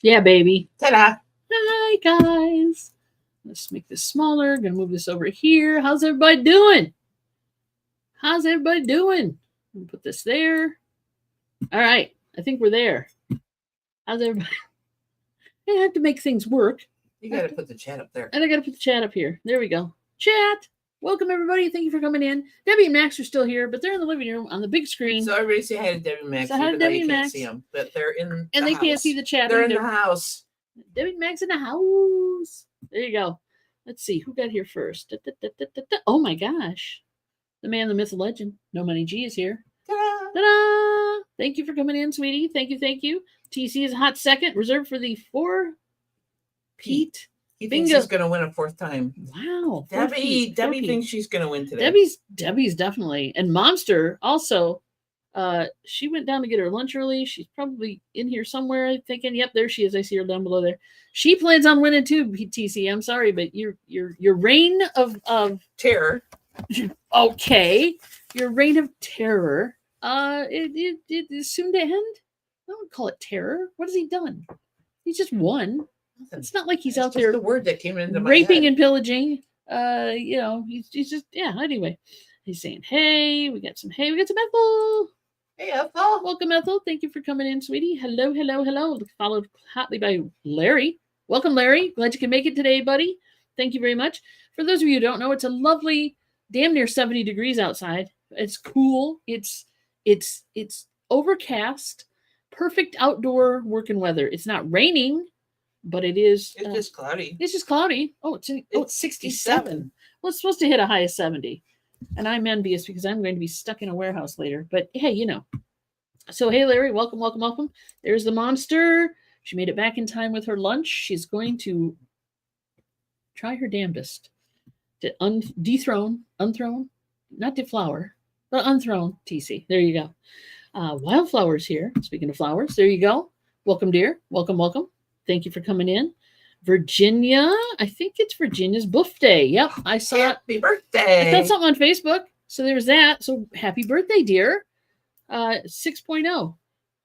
Yeah, baby. Ta-da! Hi, guys. Let's make this smaller. Gonna move this over here. How's everybody doing? How's everybody doing? Put this there. All right. I think we're there. How's everybody? I have to make things work. You got to put the chat up there. And I got to put the chat up here. There we go. Chat. Welcome, everybody. Thank you for coming in. Debbie and Max are still here, but they're in the living room on the big screen. So everybody say hi to Debbie and Max. So hi to Debbie and Max. Can't see them, but they're in the and they house. Can't see the chat. They're in the house. Debbie and Max in the house. There you go. Let's see who got here first. Oh my gosh. The man, the myth, the legend. No Money G is here. Ta-da! Ta-da! Thank you for coming in, sweetie. Thank you, thank you. TC is a hot second, reserved for the 4 Pete. He thinks he's going to win a 4th time. Wow. Debbie thinks she's going to win today. Debbie's definitely. And Momster also, she went down to get her lunch early. She's probably in here somewhere thinking, yep, there she is. I see her down below there. She plans on winning too, TC. I'm sorry, but your reign of terror. Okay. Your reign of terror. It is soon to end. I don't call it terror. What has he done? He's just won. It's not like he's out there the word that came into my raping head. and pillaging. He's just anyway. He's saying, hey, we got some Ethel. Hey, Ethel. Welcome, Ethel. Thank you for coming in, sweetie. Hello. Followed hotly by Larry. Welcome, Larry. Glad you can make it today, buddy. Thank you very much. For those of you who don't know, it's a lovely, damn near 70 degrees outside. It's cool. It's overcast. Perfect outdoor working weather. It's not raining, but it is. It's just cloudy. It's just cloudy. Oh, it's 67. Well, it's supposed to hit a high of 70. And I'm envious because I'm going to be stuck in a warehouse later. But hey, So, hey, Larry, welcome. There's the monster. She made it back in time with her lunch. She's going to try her damnedest to dethrone, not deflower, but unthrone TC. There you go. Wildflower's here. Speaking of flowers, there you go. Welcome, dear. Welcome. Thank you for coming in. Virginia, I think it's Virginia's birthday. Yep, I saw Happy birthday. I saw something on Facebook. So there's that. So happy birthday, dear. 6.0.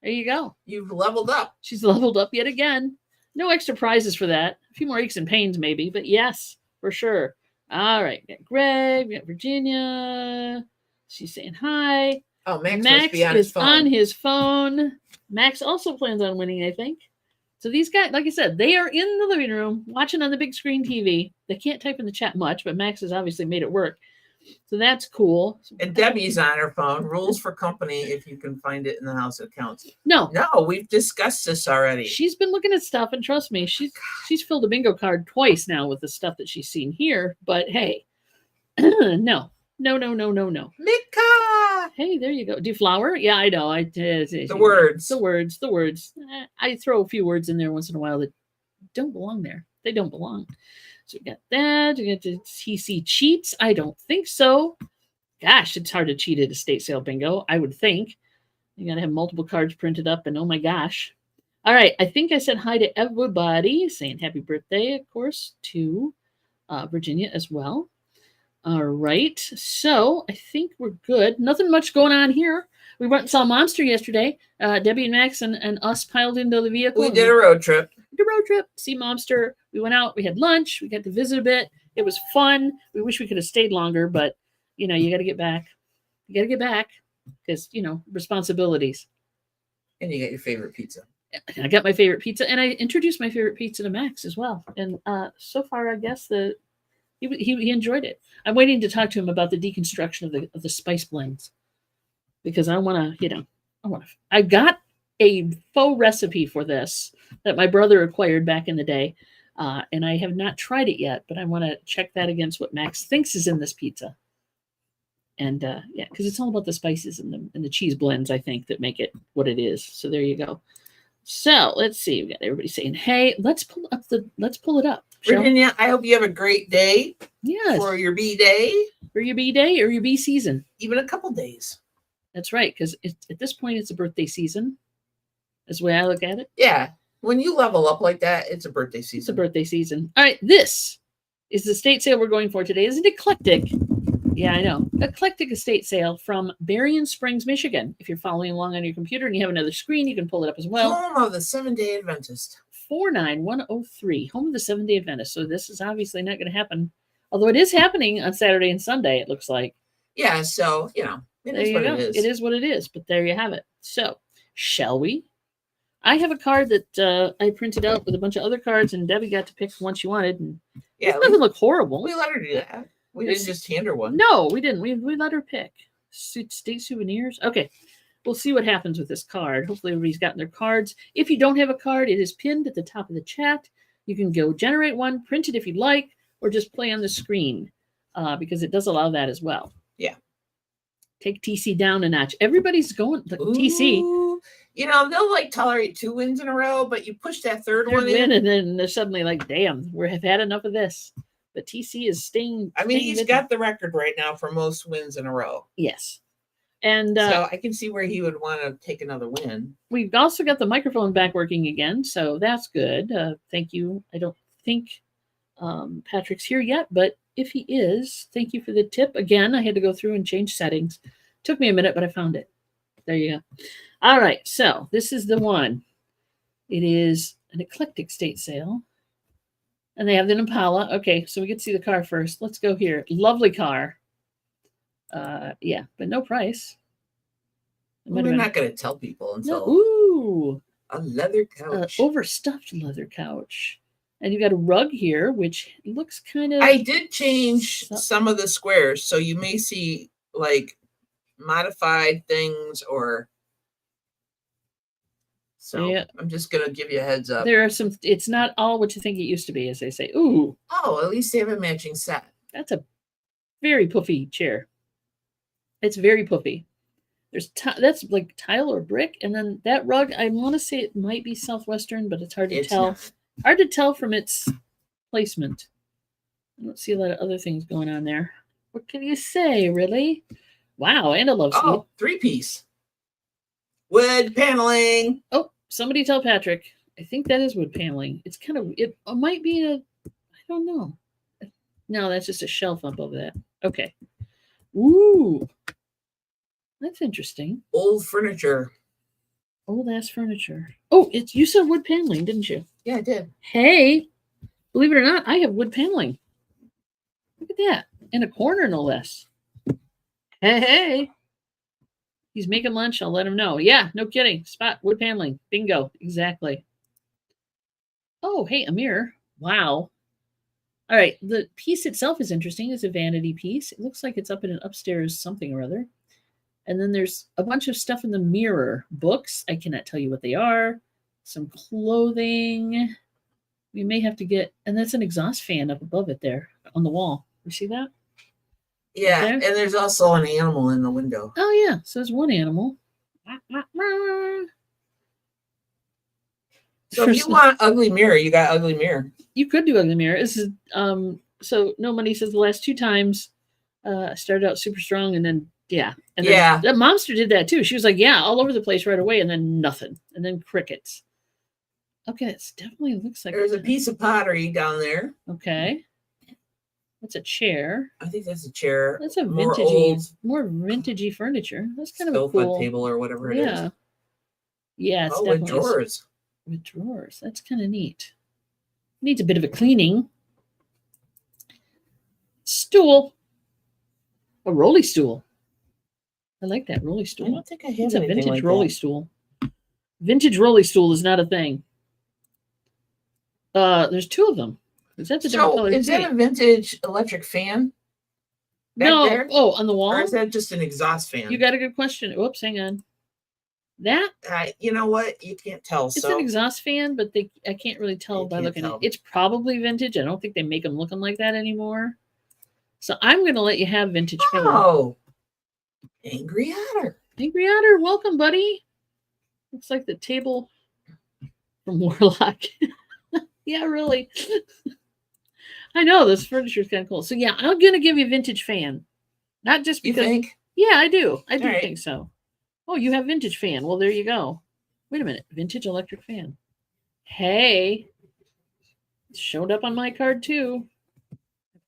There you go. You've leveled up. She's leveled up yet again. No extra prizes for that. A few more aches and pains, maybe, but yes, for sure. All right. We got Greg. We got Virginia. She's saying hi. Oh, Max must be on his phone. On his phone. Max also plans on winning, I think. So these guys, like I said, they are in the living room watching on the big screen TV. They can't type in the chat much, but Max has obviously made it work. So that's cool. And Debbie's on her phone. Rules for company, if you can find it in the house accounts. No, we've discussed this already. She's been looking at stuff, and trust me, she's filled a bingo card twice now with the stuff that she's seen here. But hey, no. Mika! Hey, there you go. Deflower? Yeah, I know. The words. I throw a few words in there once in a while that don't belong there. They don't belong. So we got that. We got the TC cheats. I don't think so. Gosh, it's hard to cheat at estate sale bingo, I would think. You got to have multiple cards printed up, and oh my gosh. All right, I think I said hi to everybody, saying happy birthday, of course, to Virginia as well. All right, so I think we're good. Nothing much going on here. We went and saw Monster yesterday. Debbie and Max and us piled into the vehicle. We did a road trip. See Monster. We went out. We had lunch. We got to visit a bit. It was fun. We wish we could have stayed longer, but, you got to get back. You got to get back because, responsibilities. And you got your favorite pizza. I got my favorite pizza, and I introduced my favorite pizza to Max as well. And so far, I guess he enjoyed it. I'm waiting to talk to him about the deconstruction of the spice blends because I want to, I got a faux recipe for this that my brother acquired back in the day, and I have not tried it yet, but I want to check that against what Max thinks is in this pizza. And because it's all about the spices and the cheese blends, I think, that make it what it is. So there you go. So let's see. We got everybody saying, "Hey, let's pull it up." Virginia, I hope you have a great day. Yes. For your B day. For your B day or your B season. Even a couple days. That's right, because at this point, it's a birthday season. That's the way I look at it. Yeah. When you level up like that, it's a birthday season. It's a birthday season. All right, this is the estate sale we're going for today. It's an eclectic. Yeah, I know. Eclectic estate sale from Berrien Springs, Michigan. If you're following along on your computer and you have another screen, you can pull it up as well. Home of the Seventh-day Adventist. 49103, home of the Seventh-day Adventist. So this is obviously not going to happen, although it is happening on Saturday and Sunday, it looks like. Yeah, so, it There is you what go. it is. It is what it is, but there you have it. So, shall we? I have a card that I printed out with a bunch of other cards, and Debbie got to pick one she wanted. And Yeah, it doesn't look horrible. we let her do that. We didn't just hand her one. No, we didn't. We let her pick. State souvenirs. Okay, we'll see what happens with this card. Hopefully everybody's gotten their cards. If you don't have a card, it is pinned at the top of the chat. You can go generate one, print it if you'd like, or just play on the screen because it does allow that as well. Yeah. Take TC down a notch. Everybody's going TC. They'll like tolerate 2 wins in a row, but you push that third one in, and then they're suddenly like, "Damn, we have had enough of this." But TC is staying. I mean, he's got the record right now for most wins in a row. Yes, and so I can see where he would want to take another win. We've also got the microphone back working again, so that's good. Thank you. I don't think Patrick's here yet, but if he is, thank you for the tip. Again, I had to go through and change settings. Took me a minute, but I found it. There you go. All right, so this is the one. It is an eclectic state sale. And they have the Impala. Okay, so we get to see the car first. Let's go here. Lovely car. Yeah, but no price. We're not going to tell people until... Ooh. A leather couch. Overstuffed leather couch. And you've got a rug here, which looks kind of... I did change some of the squares, so you may see, like, modified things or... So yeah. I'm just going to give you a heads up. There are some... It's not all what you think it used to be, as they say. Ooh. Oh, at least they have a matching set. That's a very puffy chair. It's very puffy. There's that's like tile or brick, and then that rug, I want to say it might be Southwestern, but it's hard to tell. Not. Hard to tell from its placement. I don't see a lot of other things going on there. What can you say, really? Wow, and a love seat. Oh, 3-piece. Wood paneling. Oh, somebody tell Patrick. I think that is wood paneling. It's kind of, it might be a, I don't know. No, that's just a shelf up over that. Okay. Ooh. That's interesting. Old furniture. Old ass furniture. Oh, you said wood paneling, didn't you? Yeah, I did. Hey, believe it or not, I have wood paneling. Look at that. In a corner, no less. Hey. He's making lunch. I'll let him know. Yeah, no kidding. Spot, wood paneling. Bingo. Exactly. Oh, hey, a mirror. Wow. All right. The piece itself is interesting. It's a vanity piece. It looks like it's up in an upstairs something or other. And then there's a bunch of stuff in the mirror. Books. I cannot tell you what they are. Some clothing. We may have to get, and that's an exhaust fan up above it there on the wall. You see that? Yeah, okay. And there's also an animal in the window. Oh, yeah. So there's one animal. So if you want ugly mirror, you got ugly mirror. You could do ugly mirror. This is so No Money says the last 2 times I started out super strong and then and then that Momster did that too. She was like, all over the place right away, and then nothing, and then crickets. Okay, it's definitely looks like there's a piece of pottery down there. Okay. That's a chair. I think that's a chair. That's a more vintagey furniture. That's kind of a cool table or whatever it is. Yeah, it's definitely with drawers. With drawers. That's kind of neat. Needs a bit of a cleaning. Stool. A rolly stool. I like that rolly stool. I don't think I have it's a vintage rolly stool. Vintage rolly stool is not a thing. There's 2 of them. Is that the different color? Is that a vintage electric fan? No. There? Oh, on the wall? Or is that just an exhaust fan? You got a good question. Oops, hang on. That? You know what? You can't tell. It's an exhaust fan, but I can't really tell by looking at it. It's probably vintage. I don't think they make them looking like that anymore. So I'm going to let you have vintage. Oh, Angry Otter. Angry Otter, welcome, buddy. Looks like the table from Warlock. Yeah, really. I know this furniture is kind of cool. So yeah, I'm gonna give you a vintage fan, not just because. You think? Yeah, I do. I do think so. Oh, you have vintage fan. Well, there you go. Wait a minute, vintage electric fan. Hey, it showed up on my card too.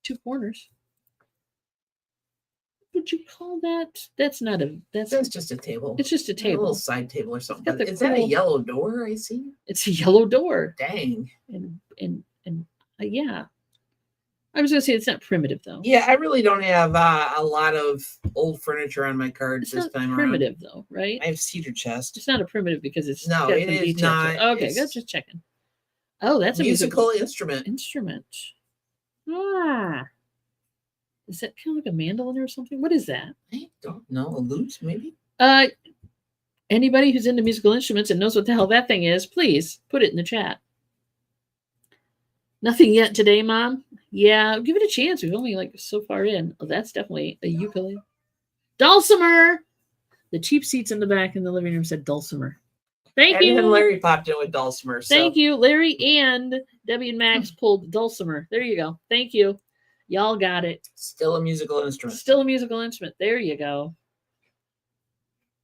2 corners. would you call that? That's not a. That's just a table. It's just a A little table. side table or something. got But the is that a cool- yellow door I see? It's a yellow door. Dang. And yeah. I was gonna say it's not primitive though. Yeah, I really don't have a lot of old furniture on my cards It's this not time primitive around. though, right? I have cedar chest. It's not a primitive because it's No, got it some is detail to not. it. Okay, It's that's just checking. Oh, that's a musical instrument. Ah. Is that kind of like a mandolin or something? What is that? I don't know. A lute, maybe? Anybody who's into musical instruments and knows what the hell that thing is, please put it in the chat. Nothing yet today, Mom? Yeah, give it a chance. We've only like so far in. Oh, that's definitely a ukulele. Dulcimer! The cheap seats in the back in the living room said dulcimer. Thank you. And Larry popped in with dulcimer. So. Thank you. Larry and Debbie and Max pulled dulcimer. There you go. Thank you. Y'all got it. Still a musical instrument. Still a musical instrument. There you go.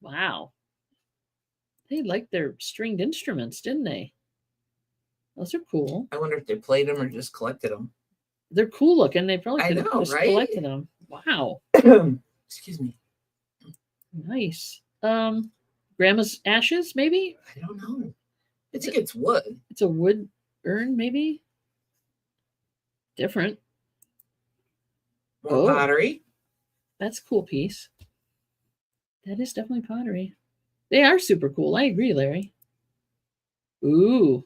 Wow. They liked their stringed instruments, didn't they? Those are cool. I wonder if they played them or just collected them. They're cool looking. They probably could have just right? collected them. Wow. Excuse me. Nice. Grandma's ashes, maybe? I don't know. I think it's wood. It's a wood urn, maybe? Different. More pottery. That's a cool piece. That is definitely pottery. They are super cool. I agree, Larry. Ooh.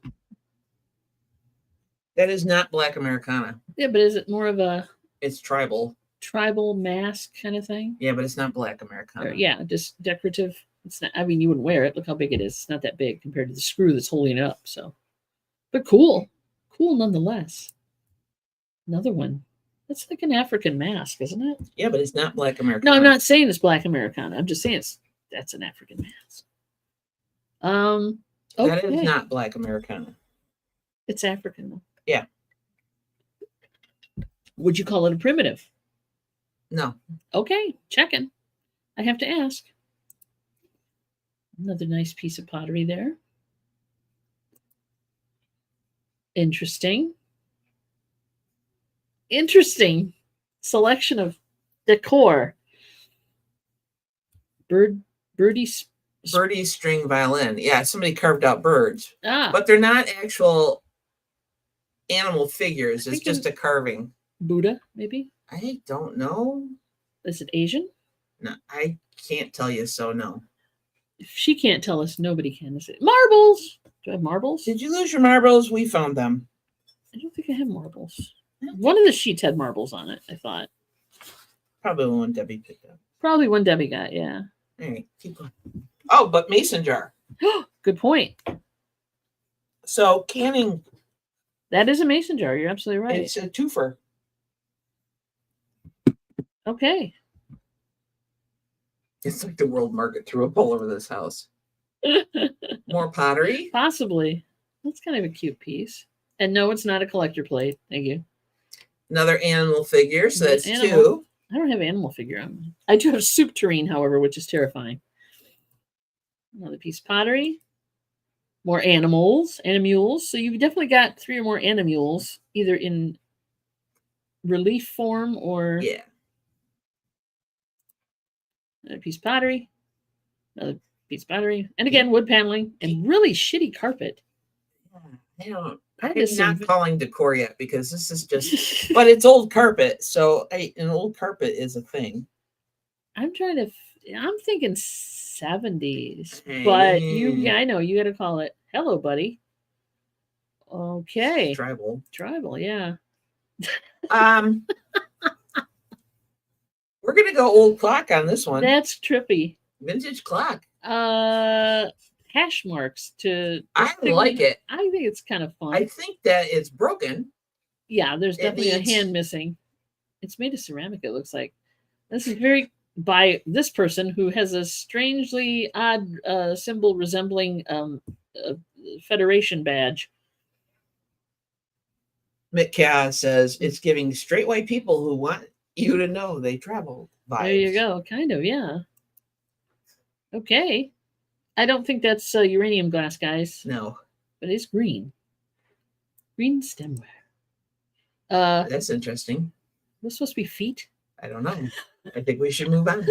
That is not Black Americana. Yeah, but is it more of a... It's tribal. Tribal mask kind of thing? Yeah, but it's not Black Americana. Yeah, just decorative. It's not. I mean, you wouldn't wear it. Look how big it is. It's not that big compared to the screw that's holding it up. So, but cool. Cool nonetheless. Another one. That's like an African mask, isn't it? Yeah, but it's not Black Americana. No, I'm not saying it's Black Americana. I'm just saying that's an African mask. Okay. That is not Black Americana. It's African though. Yeah. Would you call it a primitive? No. Okay, checking. I have to ask. Another nice piece of pottery there. Interesting. Interesting selection of decor. Birdie string violin. Yeah, somebody carved out birds. Ah. But they're not actual animal figures. It's just a carving. Buddha, maybe? I don't know. Is it Asian? No, I can't tell you, so no. If she can't tell us, nobody can. Is it marbles? Do I have marbles? Did you lose your marbles? We found them. I don't think I have marbles. One of the sheets had marbles on it, I thought. Probably one Debbie picked up. Probably one Debbie got, yeah. All right, keep going. Oh, but mason jar. Good point. So canning. That is a mason jar. You're absolutely right. It's a twofer. Okay. It's like the world market threw up all over this house. More pottery? Possibly. That's kind of a cute piece. And no, it's not a collector plate. Thank you. Another animal figure. So that's two. I don't have an animal figure on. I do have soup tureen, however, which is terrifying. Another piece of pottery. More animals, animules. So you've definitely got 3 or more animules, either in relief form or... Yeah. Another piece of pottery. Another piece of pottery. And again, wood paneling and really shitty carpet. I'm not calling decor yet because this is just... but it's old carpet. So an old carpet is a thing. I'm thinking 70s. But I know, you got to call it. Hello, buddy. Okay. Tribal, yeah. We're going to go old clock on this one. That's trippy. Vintage clock. Hash marks to... I like it. I think it's kind of fun. I think that it's broken. Yeah, there's definitely a hand missing. It's made of ceramic, it looks like. This is very... by this person who has a strangely odd symbol resembling a Federation badge. Mick says it's giving straight white people who want you to know they travel vibes. There you go. Kind of, yeah. Okay. I don't think that's uranium glass, guys. No. But it's green. Green stemware. That's interesting. This supposed to be feet? I don't know. I think we should move on.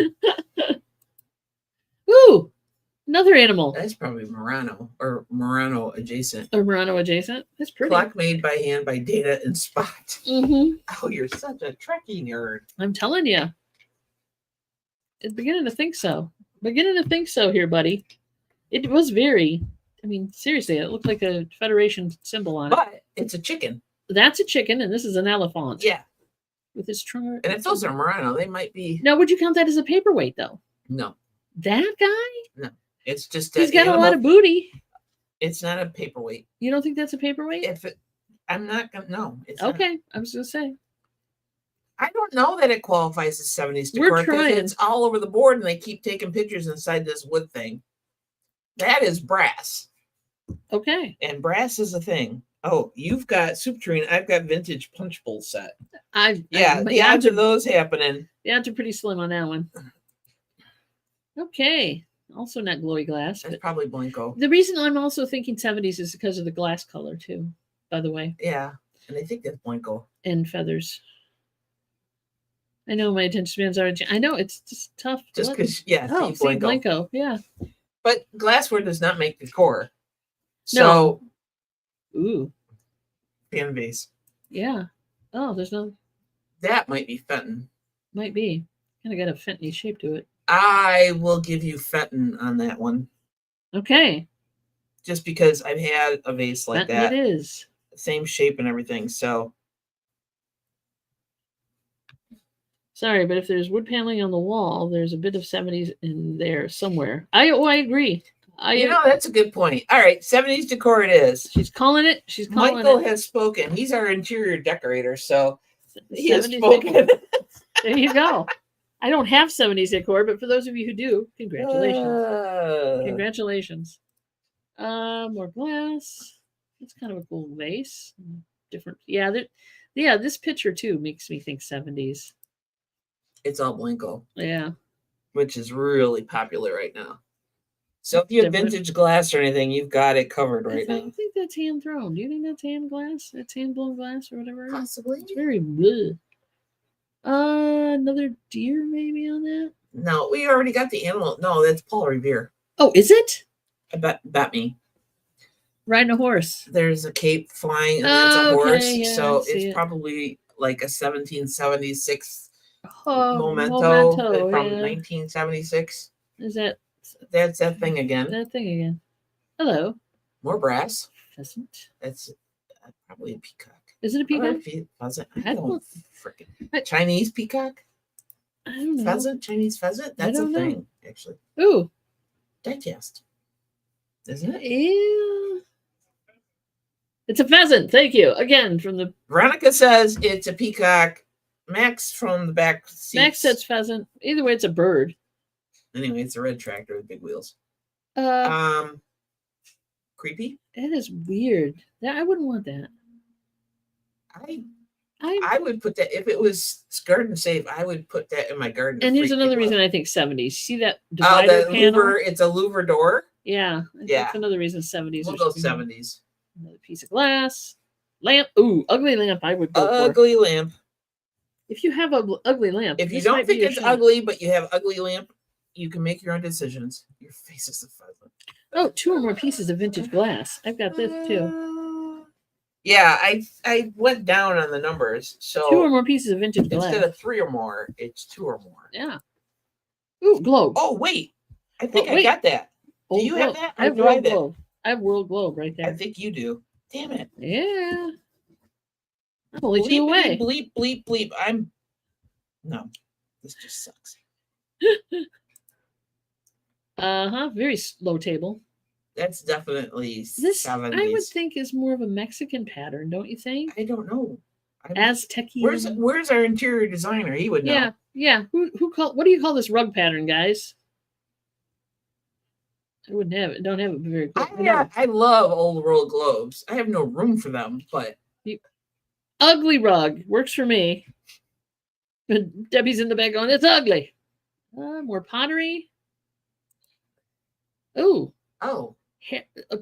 Ooh, another animal. That's probably Murano or Murano adjacent. Or Murano adjacent. That's pretty. Clock made by hand by Data and Spot. Mm-hmm. Oh, you're such a Trekkie nerd. I'm telling you. It's beginning to think so. Beginning to think so here, buddy. It was very, I mean, seriously, it looked like a Federation symbol on it. But it's a chicken. That's a chicken, and this is an elephant. Yeah. With his trunk. And if those are Murano, they might be. Now, would you count that as a paperweight, though? No. That guy? No. It's just he's got a lot of booty. It's not a paperweight. You don't think that's a paperweight? I'm not gonna. No. It's okay. Not. I was gonna say. I don't know that it qualifies as 70s decor. We're trying. It's all over the board, and they keep taking pictures inside this wood thing. That is brass. Okay. And brass is a thing. Oh, you've got soup tureen. I've got vintage punch bowl set. The odds of those happening. The odds are pretty slim on that one. Okay. Also not glowy glass. That's probably Blanco. The reason I'm also thinking 70s is because of the glass color too, by the way. Yeah. And I think that's Blanco. And feathers. I know my attention spans are. I know it's just tough. Just because, yeah. Oh, see, Blanco. Yeah. But glassware does not make decor. So. No. Ooh. Fan base. Yeah. Oh, there's no. That might be Fenton. Might be. Kind of got a Fenton-y shape to it. I will give you Fenton on that one. Okay. Just because I've had a vase like Fenton that. It is. Same shape and everything. So. Sorry, but if there's wood paneling on the wall, there's a bit of 70s in there somewhere. I agree. That's a good point. All right, 70s decor it is. She's calling it. Michael has spoken. He's our interior decorator, so he has spoken. There you go. I don't have 70s decor, but for those of you who do, congratulations. Congratulations. More glass. It's kind of a cool vase. Different. Yeah, this picture too makes me think 70s. It's all Blanco. Yeah. Which is really popular right now. So if you have vintage glass or anything, you've got it covered right now. I think that's hand thrown. Do you think that's hand glass? That's hand blown glass or whatever? Possibly. It's very bleh. Another deer maybe on that? No, we already got the animal. No, that's Paul Revere. Oh, is it? I bet me. Riding a horse. There's a cape flying and it's a horse. Yeah, so it's probably like a 1776 memento from 1976. Is that? That's that thing again. That thing again. Hello. More brass. Pheasant. That's probably a peacock. Is it a peacock? Pheasant. I don't freaking Chinese peacock. I don't know. Pheasant. Chinese pheasant. That's a thing, actually. Ooh. Digest. Isn't it? Yeah. It's a pheasant. Thank you again from the. Veronica says it's a peacock. Max from the back seats. Max says pheasant. Either way, it's a bird. Anyway, it's a red tractor with big wheels. Creepy. That is weird. I wouldn't want that. I would put that if it was garden safe. I would put that in my garden. And here's another reason I think 70s. See that divider panel? Louver, it's a louver door. Yeah. That's another reason 70s. We'll go 70s. Another piece of glass. Lamp. Ooh, ugly lamp. I would go ugly lamp. If you have an ugly lamp. If you don't think it's ugly, but you have ugly lamp, you can make your own decisions. Your face is a pheasant. Oh, 2 or more pieces of vintage glass. I've got this too. Yeah, I went down on the numbers. So 2 or more pieces of vintage glass. Instead of 3 or more, it's 2 or more. Yeah. Ooh, globe. Oh, wait. I think I got that. Do you have that? I have world globe. I have world globe right there. I think you do. Damn it. Yeah. I'm only 2 away. Bleep, bleep, bleep. No. This just sucks. Very low table. That's definitely this 70s. I would think is more of a Mexican pattern, don't you think? I don't know. Aztec. Where's our interior designer? He would know. Yeah. What do you call this rug pattern, guys? I wouldn't have it. Don't have it very good. I love old world globes. I have no room for them, but ugly rug works for me. Debbie's in the back going, it's ugly. More pottery. Oh.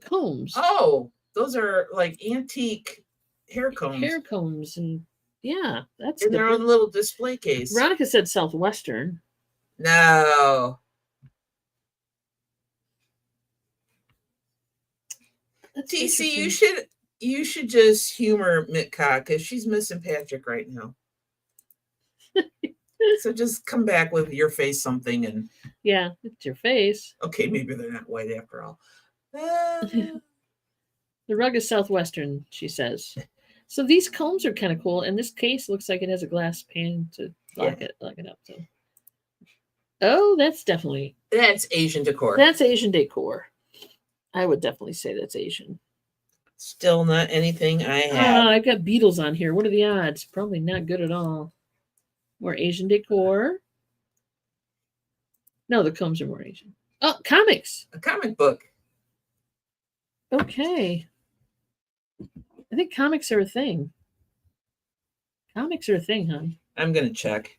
Combs. Oh, those are like antique hair combs. Hair combs and Yeah, that's in their own little display case. Veronica said Southwestern. No. That's TC, you should just humor Mitka because she's missing Patrick right now. So just come back with your face something and yeah, it's your face. Okay, maybe they're not white after all. The rug is Southwestern, she says. So these combs are kind of cool, and this case looks like it has a glass pane to lock it up. So, oh, that's Asian decor. That's Asian decor. I would definitely say that's Asian. Still not anything I have. I've got beetles on here. What are the odds? Probably not good at all. More Asian decor. No, the combs are more Asian. Oh, comics. A comic book. Okay. I think comics are a thing. Comics are a thing, hon. I'm going to check.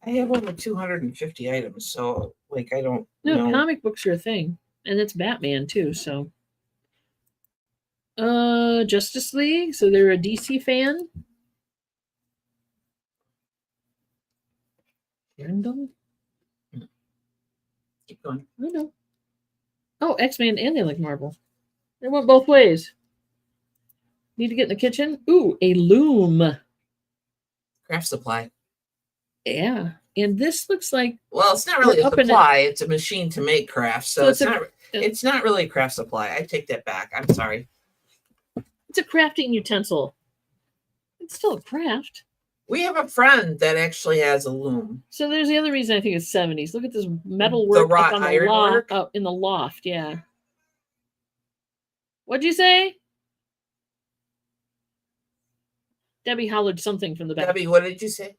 I have over 250 items, so, I don't know. No, comic books are a thing. And it's Batman, too, so. Justice League. So they're a DC fan. Random. Keep going. I know. Oh, X-Men, and they like Marvel. They went both ways. Need to get in the kitchen. Ooh, a loom. Craft supply. Yeah, and this looks like. Well, it's not really a supply. It's a machine to make crafts, so it's not. It's not really a craft supply. I take that back. I'm sorry. It's a crafting utensil. It's still a craft. We have a friend that actually has a loom. So there's the other reason I think it's 70s. Look at this metal work up on the loft, up in the loft. Yeah. What'd you say? Debbie hollered something from the back. Debbie, what did you say?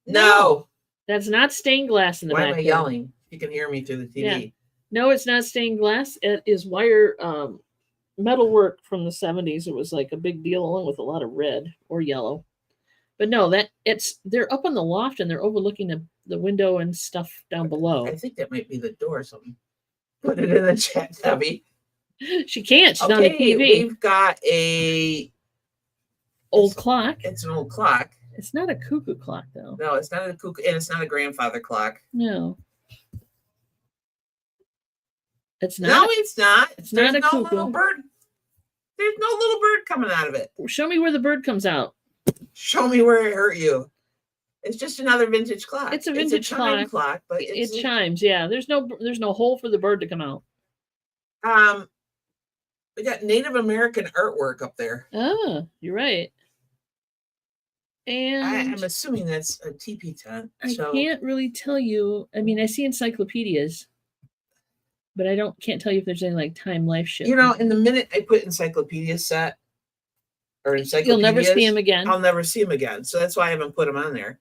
No. That's not stained glass in the back. Why am I yelling? You can hear me through the TV. Yeah. No, it's not stained glass. It is wire metal work from the 70s. It was like a big deal, along with a lot of red or yellow. But no, they're up on the loft and they're overlooking the window and stuff down below. I think that might be the door or something. Put it in the chat, Debbie. She can't. She's on the TV. We've got a old clock. It's an old clock. It's not a cuckoo clock, though. No, it's not a cuckoo, and it's not a grandfather clock. No. It's not. No, it's not. It's not a cuckoo. Little bird. There's no little bird coming out of it. Show me where the bird comes out. Show me where it hurt you. It's just another vintage clock. It's a vintage clock, but it chimes. Yeah, there's no hole for the bird to come out. We got Native American artwork up there. Oh, you're right. And I'm assuming that's a teepee tent. I can't really tell you. I mean, I see encyclopedias, but I can't tell you if there's any like Time Life shit. You know, in the minute I put encyclopedia set or encyclopedias, you'll never see him again. I'll never see him again. So that's why I haven't put him on there.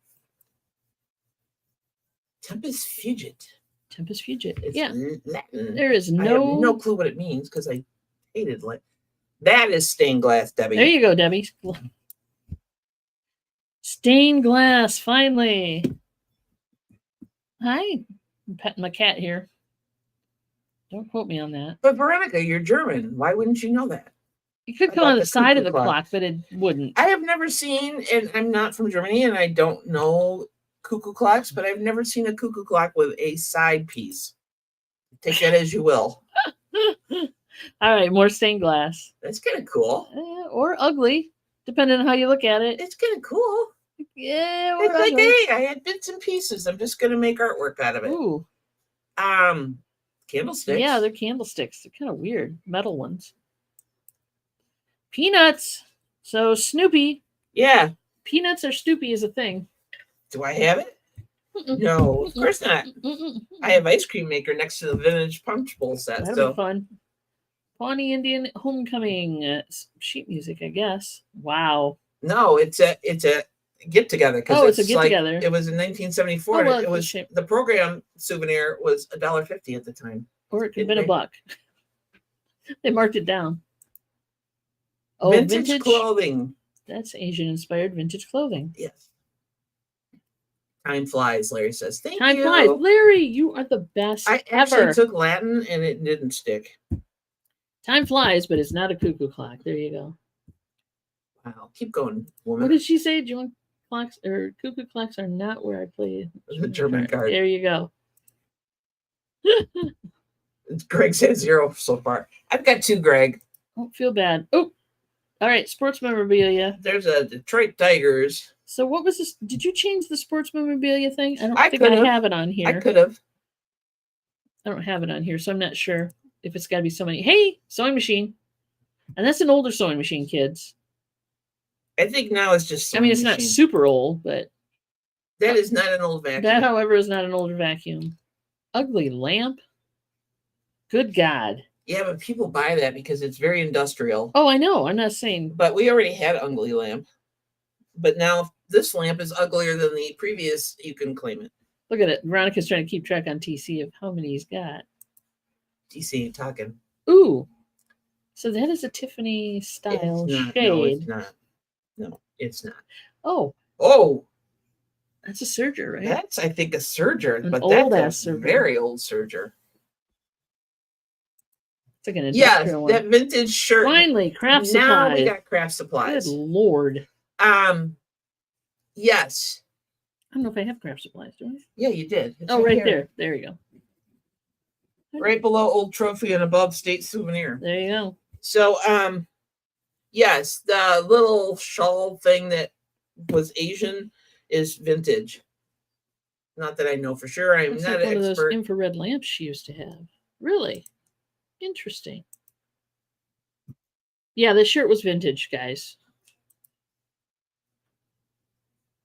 Tempus Fugit. Tempus Fugit. It's yeah. Latin. There is I have no clue what it means because I hated it. That is stained glass, Debbie. There you go, Debbie. Stained glass, finally. Hi. I'm petting my cat here. Don't quote me on that. But Veronica, you're German. Why wouldn't you know that? It could come on the side of the clock, but it wouldn't. I have never seen, and I'm not from Germany, and I don't know cuckoo clocks, but I've never seen a cuckoo clock with a side piece. Take that as you will. All right, more stained glass. That's kind of cool. Or ugly, depending on how you look at it. It's kind of cool. Yeah, it's like, hey, I had bits and pieces. I'm just going to make artwork out of it. Ooh. Candlesticks. Yeah, they're candlesticks. They're kind of weird, metal ones. Peanuts. So Snoopy. Yeah. Peanuts or Snoopy is a thing. Do I have it? No, of course not. I have ice cream maker next to the vintage punch bowl set. That'll be fun. Pawnee Indian Homecoming sheet music, I guess. Wow. No, it's a get together. Oh, it's a get together. It was in 1974. It was the program souvenir was $1.50 at the time. Or it could have been $1. They marked it down. Oh, vintage clothing. That's Asian inspired vintage clothing. Yes. Time flies, Larry says. Thank you. Time flies. Larry, you are the best I actually took Latin and it didn't stick. Time flies, but it's not a cuckoo clock. There you go. Wow. Keep going, woman. What did she say? German clocks or cuckoo clocks are not where I play the German card. There you go. Greg said 0 so far. I've got 2, Greg. Don't feel bad. Oh, all right. Sports memorabilia. There's a Detroit Tigers. So what was this? Did you change the sports memorabilia thing? I don't think I have it on here. I could have. I don't have it on here, so I'm not sure if it's got to be so many. Hey, sewing machine. And that's an older sewing machine, kids. I think now it's just sewing it's machine. Not super old, but... That is not an old vacuum. That, however, is not an older vacuum. Ugly lamp. Good God. Yeah, but people buy that because it's very industrial. Oh, I know. I'm not saying... But we already had ugly lamp. But now this lamp is uglier than the previous. You can claim it. Look at it. Veronica's trying to keep track on TC of how many he's got. TC ain't talking. Ooh. So that is a Tiffany style shade. No, it's not. No, it's not. Oh. Oh. That's a serger, right? That's, I think, a serger. But that's a very old serger. It's like an industrial one. That vintage shirt. Finally, craft supplies. Now we got craft supplies. Good Lord. Yes. I don't know if I have craft supplies, do I? Yeah, you did. It's right there. There you go. Right below old trophy and above state souvenir. There you go. So, yes, the little shawl thing that was Asian is vintage. Not that I know for sure. I'm not an expert. One of those infrared lamps she used to have. Really? Interesting. Yeah, this shirt was vintage, guys.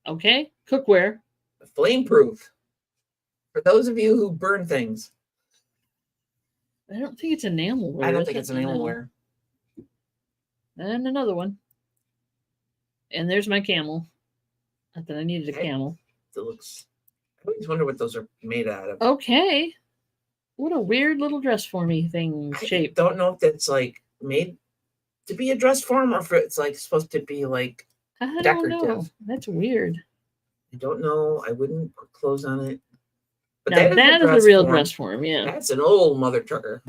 Okay. Cookware. Flame-proof. For those of you who burn things. I don't think it's enamelware. I don't think it's enamelware. And another one. And there's my camel. Not that I needed a camel. It looks... I always wonder what those are made out of. Okay. What a weird little dress for me thing shape. I don't know if that's like made to be a dress form or if it's like supposed to be like decorative. Don't know. That's weird. I don't know. I wouldn't put clothes on it. But that is a real dress form, yeah. That's an old mother trucker.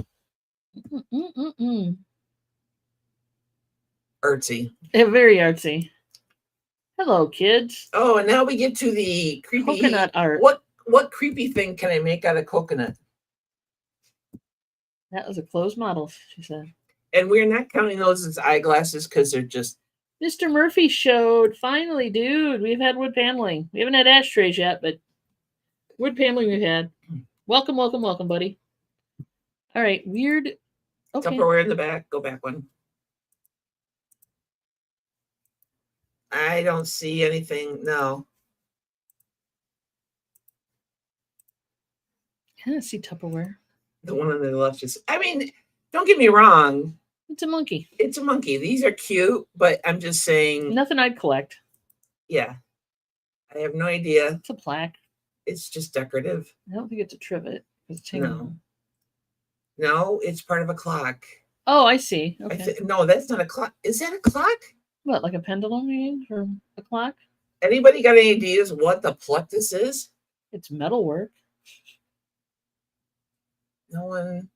Artsy. Yeah, very artsy. Hello, kids. Oh, and now we get to the creepy coconut art. What creepy thing can I make out of coconut? That was a closed model, she said. And we're not counting those as eyeglasses because they're just... Mr. Murphy showed. Finally, dude. We've had wood paneling. We haven't had ashtrays yet, but wood paneling we've had. Welcome, welcome, welcome, buddy. All right, weird. Okay. Tupperware in the back. Go back one. I don't see anything. No. I don't see Tupperware. The one on the left is... I mean, don't get me wrong. It's a monkey. It's a monkey. These are cute, but I'm just saying... Nothing I'd collect. Yeah. I have no idea. It's a plaque. It's just decorative. I don't think it's a trivet. It's No, it's part of a clock. Oh, I see. Okay. No, that's not a clock. Is that a clock? What, like a pendulum, you mean, or a clock? Anybody got any ideas what the plexus is? It's metalwork. No one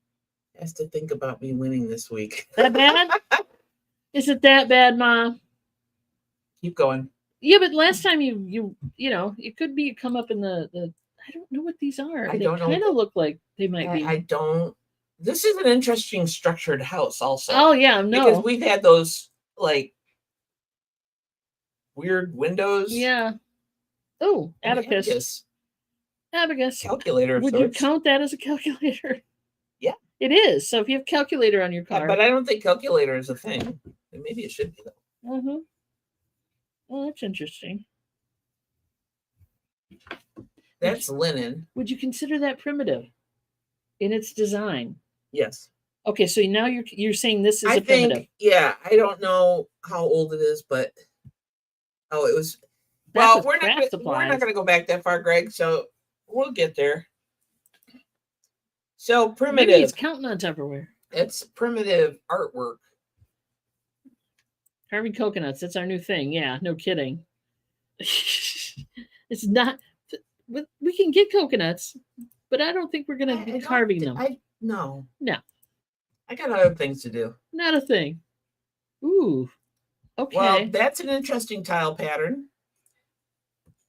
has to think about me winning this week. That bad? Is it that bad, Mom? Keep going. Yeah, but last time you know, it could be come up in the I don't know what these are. They kind of look like they might be. I don't. This is an interesting structured house also. Oh, yeah, no. Because we've had those, like, weird windows. Yeah. Oh, abacus. Abacus. Calculator. Would you count that as a calculator? Yeah. It is. So if you have calculator on your car. But I don't think calculator is a thing. Maybe it should be, though. Mm-hmm. Well, that's interesting. That's linen. Would you consider that primitive in its design? Yes. Okay, so now you're saying this is primitive. Yeah, I don't know how old it is, but it was. Well, we're not going to go back that far, Greg. So we'll get there. So primitive. Maybe it's counting on Tupperware. It's primitive artwork. Carving coconuts. That's our new thing. Yeah, no kidding. It's not. We can get coconuts, but I don't think we're going to be carving them. No. I got other things to do. Not a thing. Ooh. Okay. Well, that's an interesting tile pattern.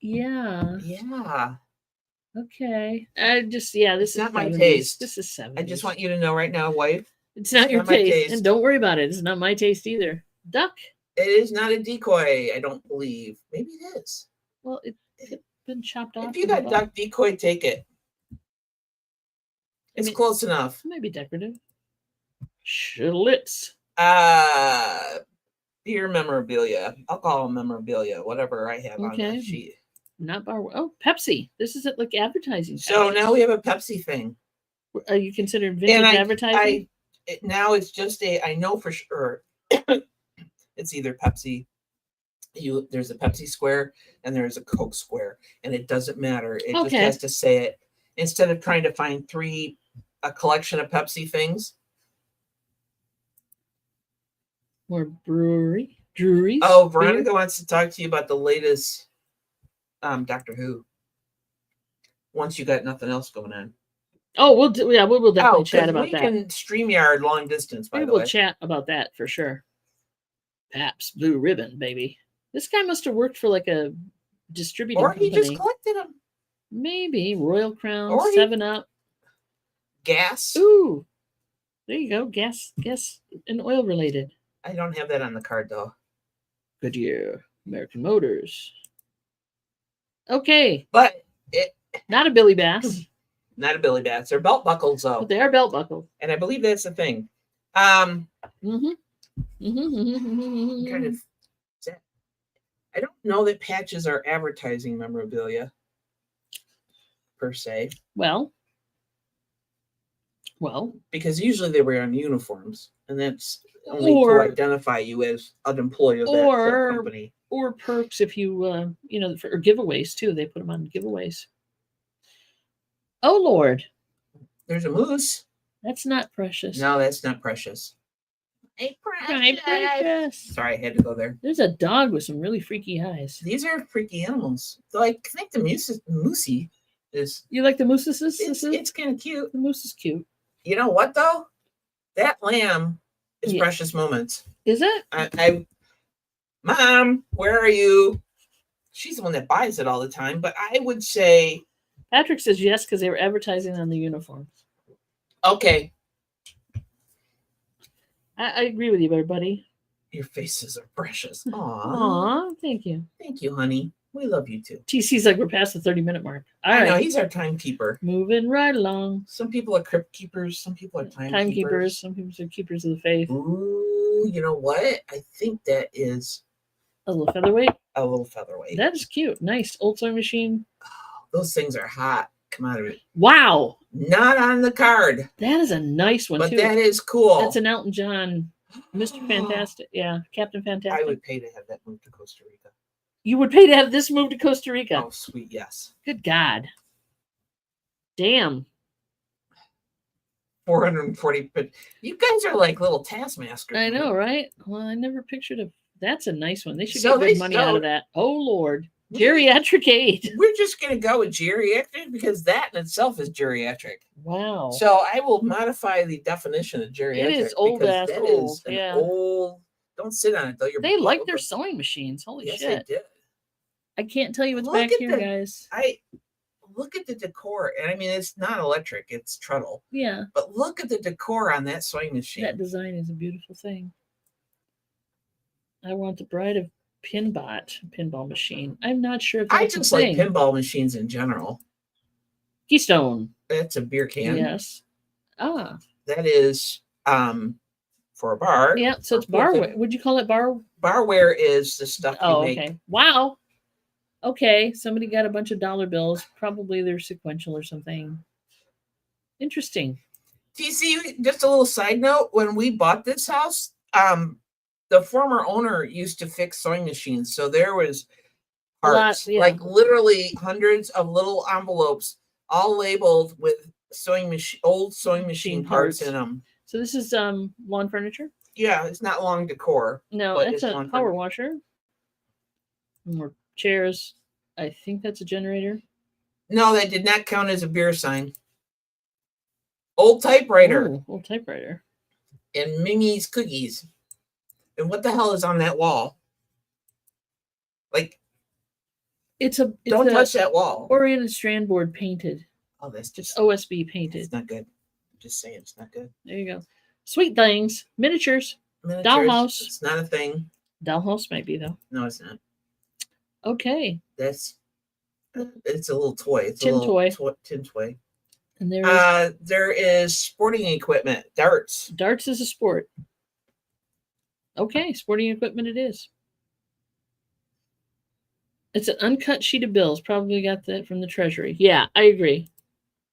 Yeah. Yeah. Okay. This is not my 70s. taste. This is 70s. I just want you to know right now, wife. It's not your my taste. And don't worry about it. It's not my taste either. Duck. It is not a decoy, I don't believe. Maybe it is. Well, it's been chopped off. If you got duck decoy, take it. It's close enough. It might be decorative. Schlitz. Beer memorabilia, alcohol memorabilia, whatever I have on that sheet. Not bar. Oh, Pepsi. This is like advertising. So now we have a Pepsi thing. Are you considered vintage advertising? Now it's just I know for sure it's either Pepsi. There's a Pepsi square and there's a Coke square, and it doesn't matter. It just has to say it instead of trying to find a collection of Pepsi things. More breweries. Oh, Veronica wants to talk to you about the latest Doctor Who. Once you got nothing else going on. Oh, we'll definitely chat about that. We can StreamYard long distance, by the way. We'll chat about that for sure. Pabst Blue Ribbon, baby. This guy must have worked for like a distributing company. Or he just collected them. Maybe. Royal Crown, 7-Up. Gas. Ooh. There you go. Gas and oil related. I don't have that on the card, though. Goodyear, American Motors. Okay. But not a Billy Bass. Not a Billy Bass. They're belt buckles, though. But they are belt buckles. And I believe that's the thing. Kind of. I don't know that patches are advertising memorabilia, per se. Well. Because usually they wear on uniforms, and that's only to identify you as an employee of that company. Or perks if you, or giveaways, too. They put them on giveaways. Oh, Lord. There's a moose. That's not Precious. No, that's not Precious. Hey, Precious. Precious. Sorry, I had to go there. There's a dog with some really freaky eyes. These are freaky animals. So I think the moosey is... You like the mooses? It's kind of cute. The moose is cute. You know what, though? That lamb is Precious Moments. Is it? Mom, where are you? She's the one that buys it all the time, but I would say... Patrick says yes, because they were advertising on the uniforms. Okay. I agree with you, buddy. Your faces are precious. Aw, thank you. Thank you, honey. We love you, too. TC's like, we're past the 30-minute mark. I know, he's our timekeeper. Moving right along. Some people are crypt keepers. Some people are timekeepers. Some people are keepers of the faith. Ooh, you know what? I think that is... A little featherweight? A little featherweight. That is cute. Nice. Old sewing machine. Oh, those things are hot. Come out of it. Wow. Not on the card. That is a nice one, too. But that is cool. That's an Elton John. Mr. Fantastic. Yeah. Captain Fantastic. I would pay to have that move to Costa Rica. You would pay to have this move to Costa Rica? Oh, sweet. Yes. Good God. Damn. 440. But you guys are like little taskmasters. I know, right? Well, I never pictured a... That's a nice one. They should get good money out of that. Oh, Lord. Geriatric aid. We're just going to go with geriatric because that in itself is geriatric. Wow. So I will modify the definition of geriatric. It is old ass old. Yeah. Old. Don't sit on it though. They like their sewing machines. Holy shit. Yes, they did. I can't tell you what's back here, guys. Look at the decor. And I mean, it's not electric, it's treadle. Yeah. But look at the decor on that sewing machine. That design is a beautiful thing. I want the Bride of pinball machine. I'm not sure if that's I just like pinball machines in general. Keystone. That's a beer can. Yes. Ah. That is for a bar. Yeah, so it's barware. Would you call it bar? Barware is the stuff you make. Okay. Wow. Okay. Somebody got a bunch of dollar bills. Probably they're sequential or something. Interesting. TC, just a little side note. When we bought this house, the former owner used to fix sewing machines. So there was parts, like literally hundreds of little envelopes, all labeled with old sewing machine parts in them. So this is lawn furniture? Yeah, it's not long decor. No, it's a power washer. More chairs. I think that's a generator. No, that did not count as a beer sign. Old typewriter. Ooh, old typewriter. and Mimi's cookies. And what the hell is on that wall? Like, don't touch that wall. Oriented strand board painted. Oh, that's just OSB painted. It's not good. I'm just saying, it's not good. There you go. Sweet things, miniatures. Dollhouse. It's not a thing. Dollhouse might be though. No, it's not. Okay. It's a little toy. It's tin a little toy. Tin toy. And there is sporting equipment. Darts. Darts is a sport. Okay, sporting equipment it is. It's an uncut sheet of bills. Probably got that from the Treasury. Yeah, I agree.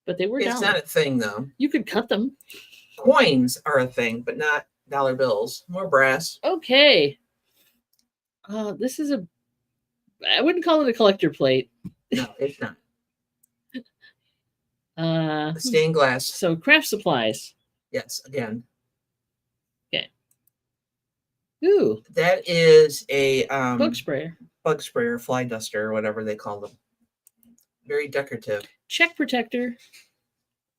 But they were It's not a thing, though. You could cut them. Coins are a thing, but not dollar bills. More brass. Okay. This is I wouldn't call it a collector plate. No, it's not. Stained glass. So craft supplies. Yes, again. Okay. Ooh. That is a bug sprayer. Bug sprayer, fly duster, or whatever they call them. Very decorative. Check protector,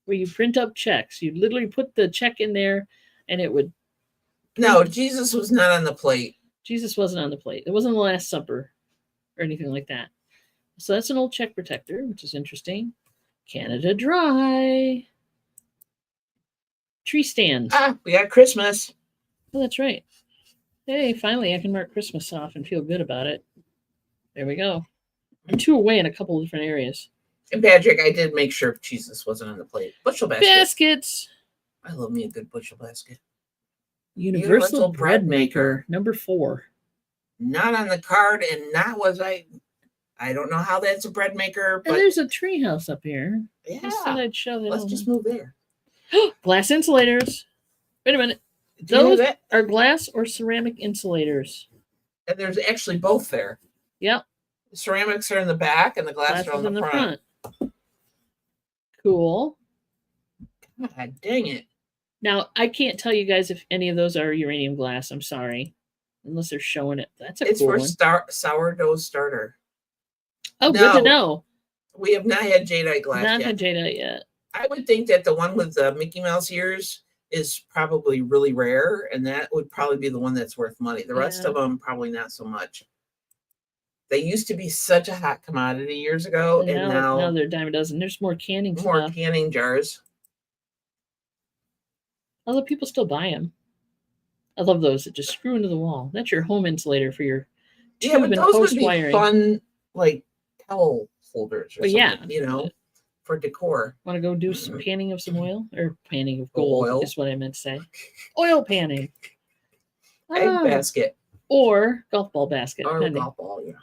where you print up checks. You literally put the check in there, and it would. No, Jesus was not on the plate. Jesus wasn't on the plate. It wasn't the Last Supper, or anything like that. So that's an old check protector, which is interesting. Canada Dry. Tree stands. We got Christmas. Oh, that's right. Hey, finally, I can mark Christmas off and feel good about it. There we go. I'm 2 away in a couple of different areas. And Patrick, I did make sure Jesus wasn't on the plate. Bushel basket. Baskets. I love me a good bushel basket. Universal bread maker, number 4. Not on the card, and not was I don't know how that's a bread maker. But and there's a tree house up here. Yeah. I said I'd show that. Let's just move there. Glass insulators. Wait a minute. Those are glass or ceramic insulators. And there's actually both there. Yep. The ceramics are in the back and the glass are on the front. Cool. God dang it. Now, I can't tell you guys if any of those are uranium glass. I'm sorry. Unless they're showing it. That's a cool one. It's for sourdough starter. Oh, good to know. We have not had jadeite glass yet. Not had jadeite yet. I would think that the one with the Mickey Mouse ears is probably really rare, and that would probably be the one that's worth money. The rest of them, probably not so much. They used to be such a hot commodity years ago, and now they're a dime a dozen. There's more canning stuff. More canning jars. Although people still buy them. I love those that just screw into the wall. That's your home insulator for your tube and post wiring. Fun, like towel holders or something, for decor. Want to go do some panning of some oil? Or panning of gold oil is what I meant to say. Oil panning. Egg basket. Or golf ball basket. Or golf ball, yeah.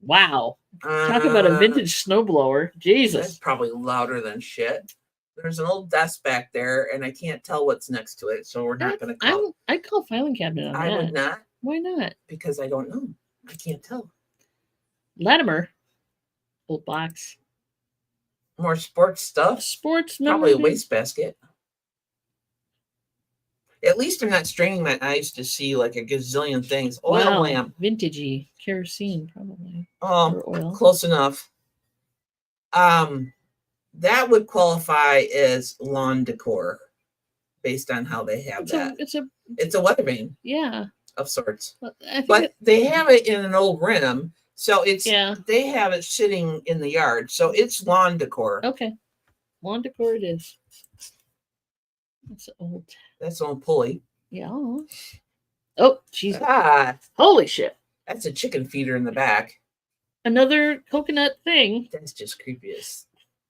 Wow. Talk about a vintage snowblower. Jesus. That's probably louder than shit. There's an old desk back there, and I can't tell what's next to it, so we're not going to call. I'd call filing cabinet on that. I would not. Why not? Because I don't know. I can't tell. Latimer. Old box. More sports stuff. Sports probably a wastebasket. At least I'm not straining my eyes to see like a gazillion things. Oil lamp. Vintagey. Kerosene, probably. Oil. Close enough. That would qualify as lawn decor based on how they have that. It's a weather vane. Yeah. Of sorts. But they have it in an old rim. So they have it sitting in the yard. So it's lawn decor. Okay. Lawn decor it is. That's an old pulley. Yeah. Oh, jeez. Holy shit. That's a chicken feeder in the back. Another coconut thing. That's just creepy as.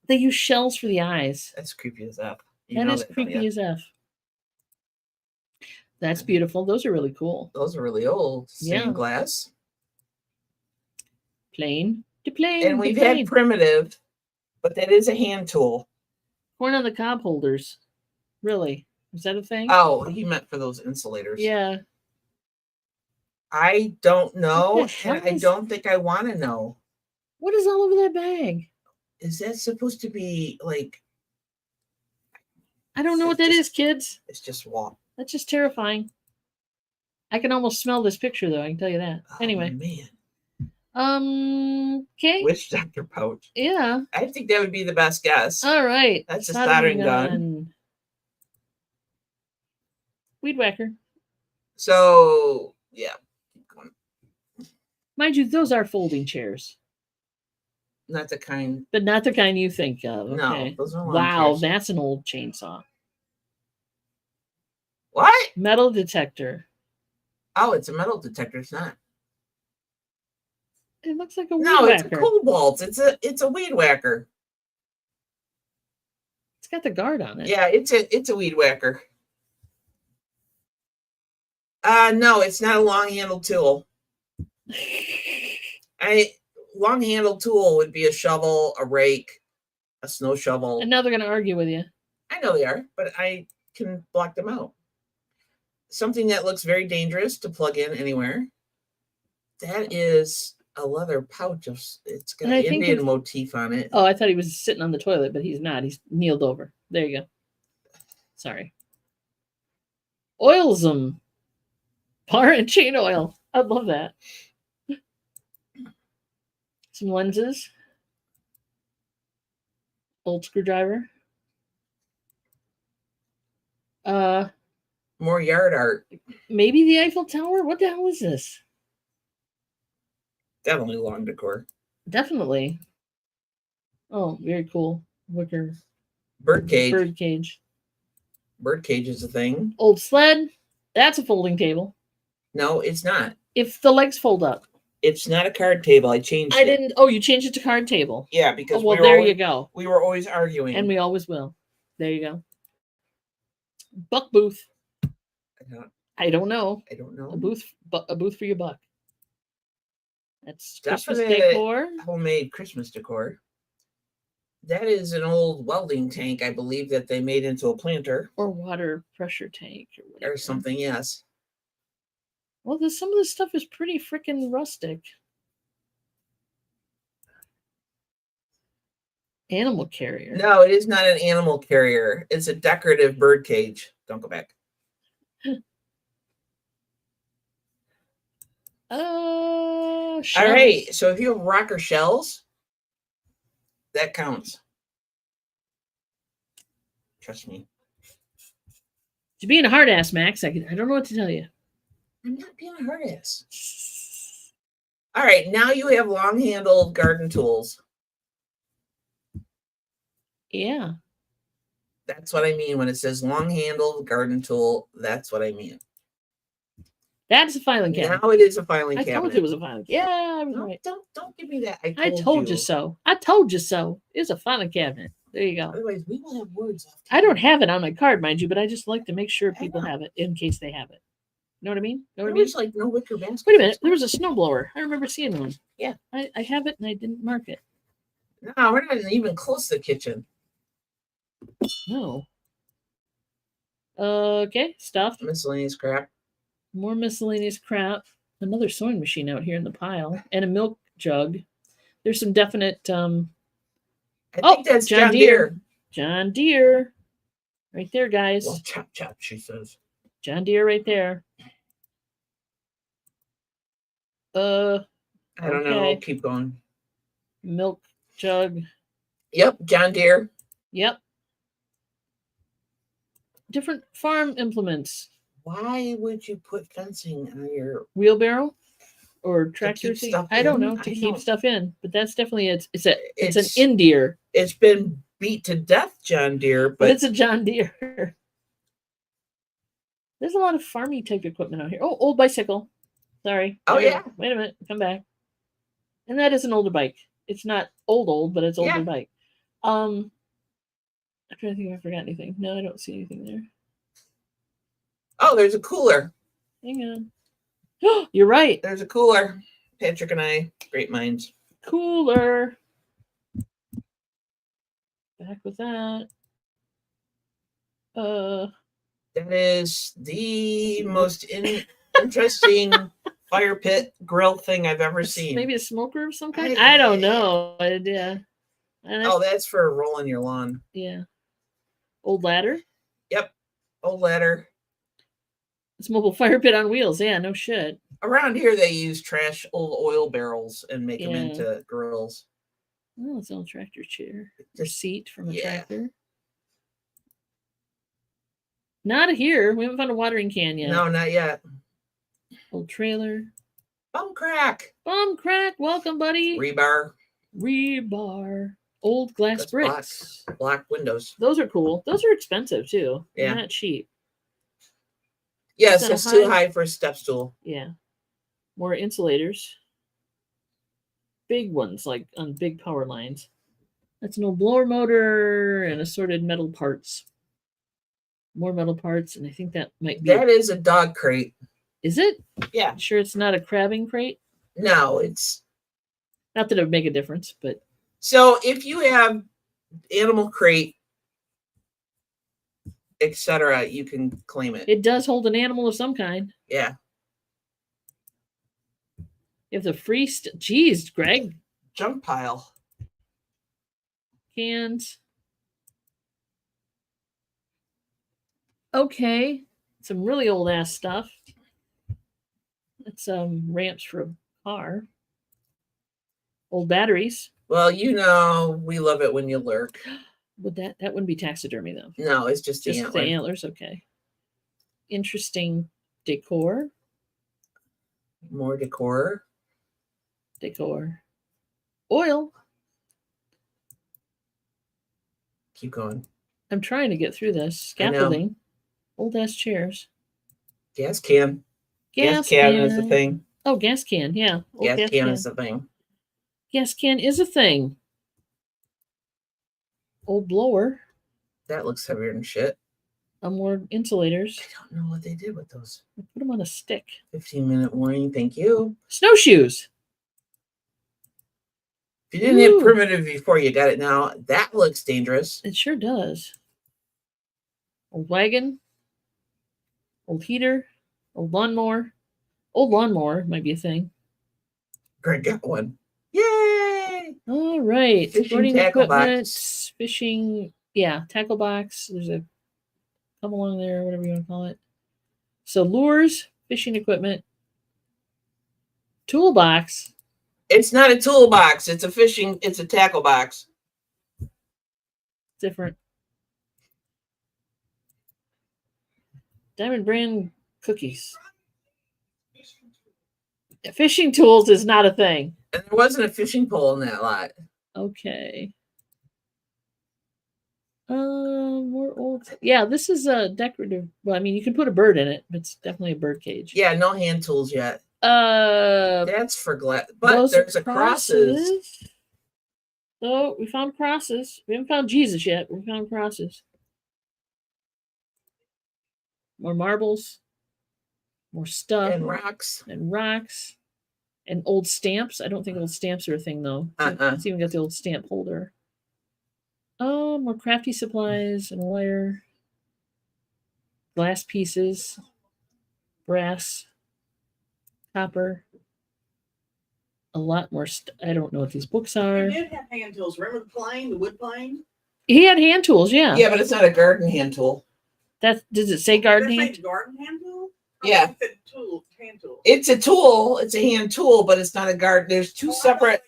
They use shells for the eyes. That's creepy as F. That is creepy as F. That's beautiful. Those are really cool. Those are really old. Stained glass. Plain to plain. And we've had primitive, but that is a hand tool. Corn on the cob holders. Really? Is that a thing? Oh, he meant for those insulators. Yeah. I don't know. And I don't think I want to know. What is all over that bag? Is that supposed to be like? I don't know what that is, kids. It's just wall. That's just terrifying. I can almost smell this picture, though. I can tell you that. Oh, anyway. Man. Okay. Witch doctor pouch. Yeah. I think that would be the best guess. All right. That's a soldering gun. Weed whacker. So yeah. Mind you, those are folding chairs. Not the kind. But not the kind you think of. Okay. No, those are wow, chairs. That's an old chainsaw. What? Metal detector. Oh, it's a metal detector. It's not. It looks like a weed whacker. No, it's a cobalt. It's a weed whacker. It's got the guard on it. Yeah, it's a weed whacker. No, it's not a long-handled tool. Long-handled tool would be a shovel, a rake, a snow shovel. And now they're going to argue with you. I know they are, but I can block them out. Something that looks very dangerous to plug in anywhere. That is a leather pouch. It's got an Indian motif on it. Oh, I thought he was sitting on the toilet, but he's not. He's kneeled over. There you go. Sorry. Oilsum. Bar and chain oil. I love that. Some lenses. Old screwdriver. More yard art. Maybe the Eiffel Tower? What the hell is this? Definitely lawn decor. Definitely. Oh, very cool. Wicker. Bird cage. Bird cage. Bird cage is a thing. Old sled. That's a folding table. No, it's not. If the legs fold up. It's not a card table. I changed it. I didn't. Oh, you changed it to card table. Yeah, because you go. We were always arguing. And we always will. There you go. Buck booth. I don't know. A booth for your buck. That's Christmas decor. Homemade Christmas decor. That is an old welding tank, I believe, that they made into a planter. Or water pressure tank. Or something, yes. Well, some of this stuff is pretty freaking rustic. Animal carrier. No, it is not an animal carrier. It's a decorative bird cage. Don't go back. All right. So if you have rocker shells, that counts. Trust me. You're being a hard ass, Max. I don't know what to tell you. I'm not being a hard ass. All right. Now you have long-handled garden tools. Yeah. That's what I mean when it says long-handled garden tool. That's what I mean. That's a filing cabinet. Now it is a filing cabinet. I told you it was a filing cabinet. Yeah, I was right. Don't give me that. I told you so. I told you so. It's a filing cabinet. There you go. Otherwise, we will have words off. I don't have it on my card, mind you, but I just like to make sure people have it in case they have it. You know what I mean? There's like no wicker basket. Wait a minute. There was a snowblower. I remember seeing one. Yeah. I have it and I didn't mark it. No, we're not even close to the kitchen. No. Okay. Stuff. Miscellaneous crap. More miscellaneous crap. Another sewing machine out here in the pile. And a milk jug. There's some definite I think that's John Deere. John Deere. Right there, guys. Well, chop, chop, she says. John Deere right there. I don't know. Keep going. Milk jug. Yep, John Deere. Yep. Different farm implements. Why would you put fencing on your wheelbarrow or tractor seat? I don't know, to keep stuff in, but that's definitely it's an Indier. It's been beat to death, John Deere, but it's a John Deere. There's a lot of farming type equipment out here. Oh, old bicycle. Sorry. Oh yeah. Wait a minute. Come back. And that is an older bike. It's not old, but it's an older bike. I'm trying to think if I forgot anything. No, I don't see anything there. Oh, there's a cooler. Hang on. You're right. There's a cooler. Patrick and I, great minds. Cooler. Back with that. That is the most interesting fire pit grill thing I've ever seen. Maybe a smoker of some kind? I don't know. Yeah. Oh, that's for rolling your lawn. Yeah. Old ladder? Yep. Old ladder. It's mobile fire pit on wheels. Yeah, no shit. Around here, they use trash old oil barrels and make them into grills. Oh, it's an old tractor chair. Or seat from a tractor. Not here. We haven't found a watering can yet. No, not yet. Old trailer. Bum crack. Bum crack. Welcome, buddy. Rebar. Rebar. Old glass bricks. Black windows. Those are cool. Those are expensive too. Yeah. They're not cheap. Yes, it's too high for a step stool. Yeah. More insulators. Big ones, like on big power lines. That's an old blower motor and assorted metal parts. More metal parts, and I think that might be... That is a dog crate. Is it? Yeah. Sure it's not a crabbing crate? No, it's... Not that it would make a difference, but... So if you have animal crate, etc., you can claim it. It does hold an animal of some kind. Yeah. You have the free... Jeez, Greg. Junk pile. Cans. Okay. Some really old ass stuff. That's ramps for a car. Old batteries. Well, you know, we love it when you lurk. Would that wouldn't be taxidermy though? No, it's just the antler. The antlers. Okay. Interesting decor. More decor. Oil. Keep going. I'm trying to get through this. Scaffolding. Old ass chairs. Gas can. Gas can is the thing. Oh, gas can. Yeah. Old gas can is the thing. Gas can is a thing. Old blower. That looks heavier than shit. More insulators. I don't know what they did with those. I put them on a stick. 15-minute warning. Thank you. Snowshoes. If you didn't hit primitive before, you got it now. That looks dangerous. It sure does. Old wagon. Old heater. Old lawnmower. Old lawnmower might be a thing. Greg got one. Yay! All right. Fishing tackle box. Fishing. Yeah, tackle box. There's a come along there, whatever you want to call it. So lures, fishing equipment, toolbox. It's not a toolbox. It's a tackle box. Different. Diamond brand cookies. Fishing tools is not a thing. And there wasn't a fishing pole in that lot. Okay. More old. Yeah, this is a decorative. Well, I mean, you can put a bird in it, but it's definitely a bird cage. Yeah, no hand tools yet. That's for glass. But there's a crosses. Oh, we found crosses. We haven't found Jesus yet. We found crosses. More marbles. More stuff. And rocks. And old stamps. I don't think old stamps are a thing, though. It's even got the old stamp holder. More crafty supplies and wire. Glass pieces. Brass. Copper. A lot more I don't know what these books are. He did have hand tools. Remember the wood plane? He had hand tools, yeah. Yeah, but it's not a garden hand tool. Does it say garden hand? Garden hand tool? Yeah. Hand tool. It's a tool. It's a hand tool, but it's not a garden. There's two separate.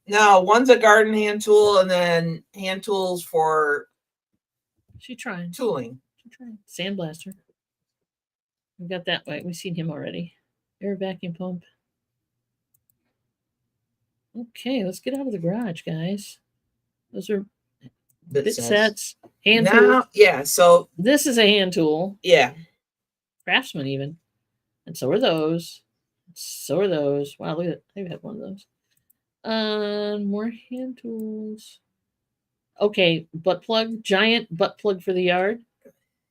No, one's a garden hand tool, and then hand tools for. She trying. Tooling. Sandblaster. We got that right. We've seen him already. Air vacuum pump. Okay, let's get out of the garage, guys. Those are bit sets. Hand tools. Yeah, so this is a hand tool. Yeah. Craftsman even. And so are those. Wow, look at it. They've had one of those. More hand tools. Okay, butt plug. Giant butt plug for the yard.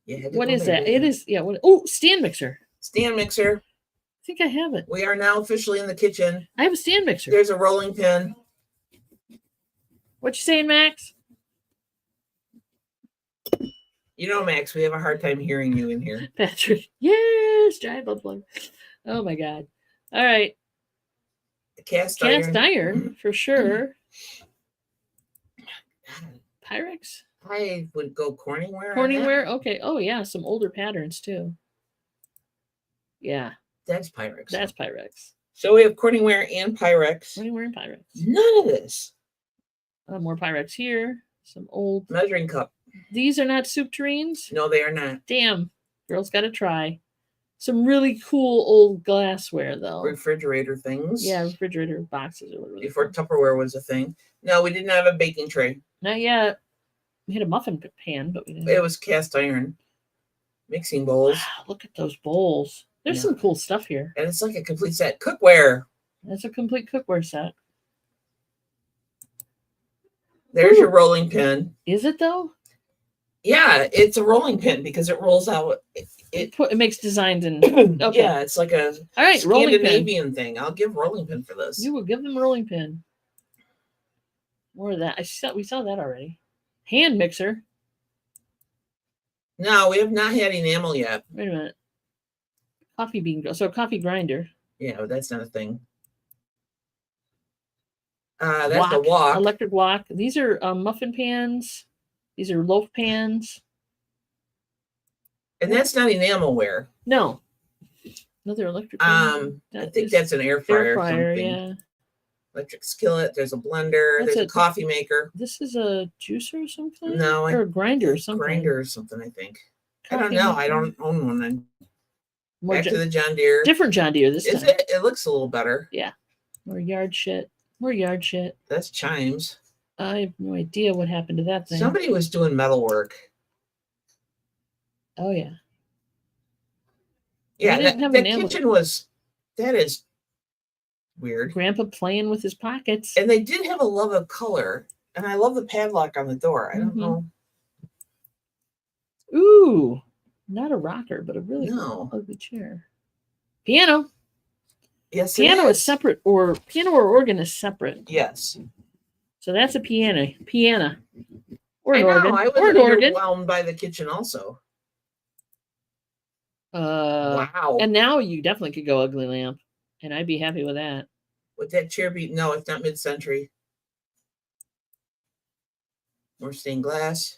Yeah. What is that? It is, yeah. Oh, stand mixer. Stand mixer. I think I have it. We are now officially in the kitchen. I have a stand mixer. There's a rolling pin. What you saying, Max? You know, Max, we have a hard time hearing you in here. Patrick. Yes, giant butt plug. Oh my God. All right. Cast iron for sure. Pyrex. I would go Corningware. Corningware. Okay. Oh yeah, some older patterns too. Yeah. That's Pyrex. So we have Corningware and Pyrex. Corningware and Pyrex. None of this. More Pyrex here. Some old measuring cup. These are not soup tureens? No, they are not. Damn. Girls got to try. Some really cool old glassware, though. Refrigerator things. Yeah, refrigerator boxes or whatever. Before Tupperware was a thing. No, we didn't have a baking tray. Not yet. We had a muffin pan, but we didn't. It was cast iron. Mixing bowls. Wow, look at those bowls. There's some cool stuff here. And it's like a complete set. Cookware. That's a complete cookware set. There's your rolling pin. Is it, though? Yeah, it's a rolling pin because it rolls out. It makes designs in. Okay. Yeah, it's like a all right, Scandinavian thing. I'll give rolling pin for this. You will give them a rolling pin. More of that. We saw that already. Hand mixer. No, we have not had enamel yet. Wait a minute. Coffee bean. So coffee grinder. Yeah, but that's not a thing. That's the wok. Electric wok. These are muffin pans. These are loaf pans. And that's not enamelware. No. Another electric. I think that's an air fryer. Air fryer, yeah. Electric skillet. There's a blender. There's a coffee maker. This is a juicer or something? No. Or a grinder or something. Grinder or something, I think. I don't know. I don't own one. Then. Back to the John Deere. Different John Deere this time. Is it? It looks a little better. Yeah. More yard shit. More yard shit. That's chimes. I have no idea what happened to that thing. Somebody was doing metal work. Oh, yeah. Yeah, that kitchen was, that is weird. Grandpa playing with his pockets. And they did have a love of color. And I love the padlock on the door. I don't know. Ooh, not a rocker, but a really ugly chair. Piano. Yes, piano is separate, or piano or organ is separate. Yes. So that's a piano. Or an I know, organ. I was overwhelmed by the kitchen also. Wow. And now you definitely could go ugly lamp, and I'd be happy with that. Would that chair be? No, it's not mid-century. More stained glass.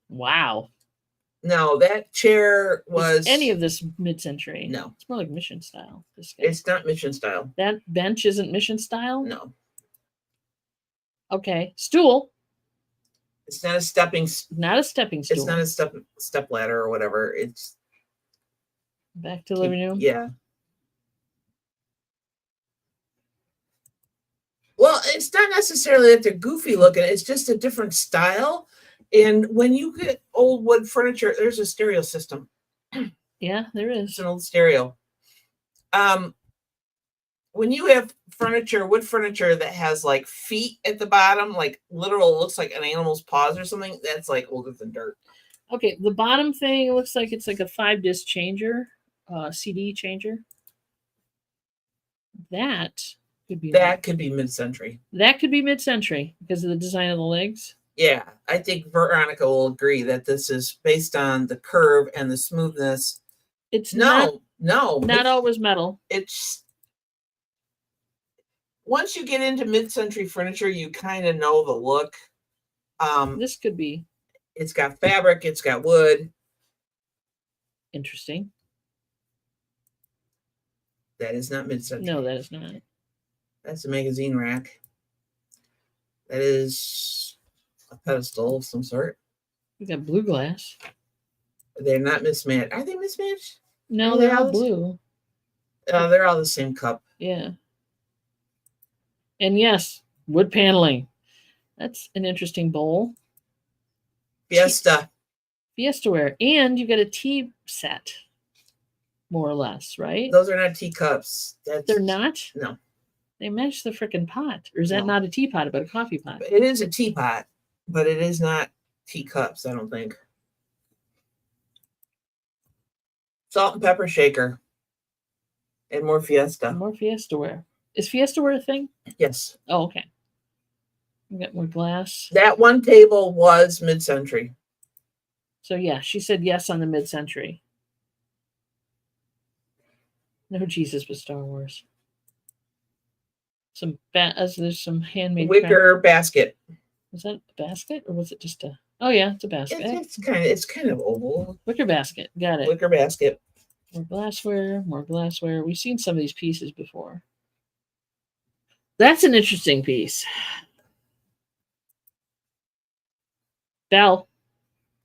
Wow. No, that chair was... Is any of this mid-century? No. It's more like mission style. It's not mission style. That bench isn't mission style? No. Okay. Stool. It's not a stepping... Not a stepping stool. It's not a step ladder or whatever. It's... Back to the living room? Yeah. Well, it's not necessarily that they're goofy looking. It's just a different style. And when you get old wood furniture, there's a stereo system. Yeah, there is. It's an old stereo. When you have wood furniture that has like feet at the bottom, like literal, looks like an animal's paws or something, that's like older than dirt. Okay, the bottom thing, it looks like it's like a 5-disc changer, CD changer. That could be mid-century. That could be mid-century because of the design of the legs. Yeah, I think Veronica will agree that this is based on the curve and the smoothness. It's not always metal. It's once you get into mid-century furniture, you kind of know the look. This could be. It's got fabric. It's got wood. Interesting. That is not mid-century. No, that is not. That's a magazine rack. That is a pedestal of some sort. We got blue glass. They're not mismatched. Are they mismatched? No, they're all blue. They're all the same cup. Yeah. And yes, wood paneling. That's an interesting bowl. Fiesta ware. And you got a tea set, more or less, right? Those are not teacups. They're not? No. They match the freaking pot. Or is that not a teapot, but a coffee pot? It is a teapot, but it is not teacups, I don't think. Salt and pepper shaker. And more Fiesta. More Fiesta ware. Is Fiesta ware a thing? Yes. Oh, okay. We got more glass. That one table was mid-century. So yeah, she said yes on the mid-century. No Jesus with Star Wars. There's some handmade wicker basket. Was that a basket or was it just a? Oh yeah, it's a basket. It's kind of oval. Wicker basket. Got it. Wicker basket. More glassware. More glassware. We've seen some of these pieces before. That's an interesting piece. Bell.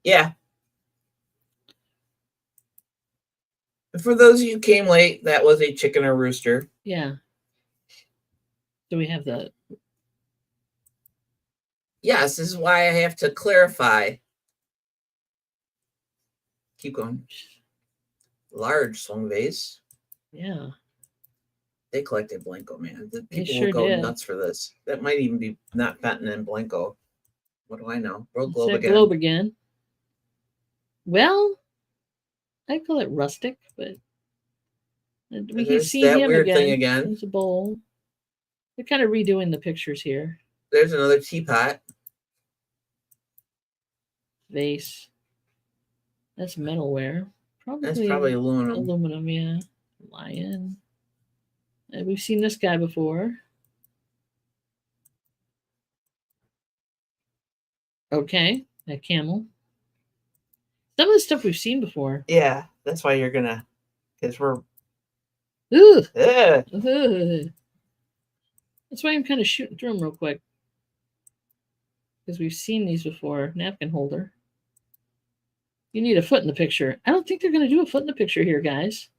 Yeah. For those of you who came late, that was a chicken or rooster. Yeah. Do we have the? Yes, this is why I have to clarify. Keep going. Large swung vase. Yeah. They collected Blanco, man. The people sure will go did. nuts for this. That might even be not Fenton and Blanco. What do I know? World It's globe that again. globe again. Well, I call it rustic, but we can see that him weird again. thing again. There's a bowl. They're kind of redoing the pictures here. There's another teapot. Vase. That's metalware. That's probably aluminum. Aluminum, yeah. Lion. We've seen this guy before. Okay, that camel. Some of the stuff we've seen before. Yeah, that's why you're gonna, because we're. Ooh. Ugh. That's why I'm kind of shooting through them real quick. Because we've seen these before. Napkin holder. You need a foot in the picture. I don't think they're going to do a foot in the picture here, guys.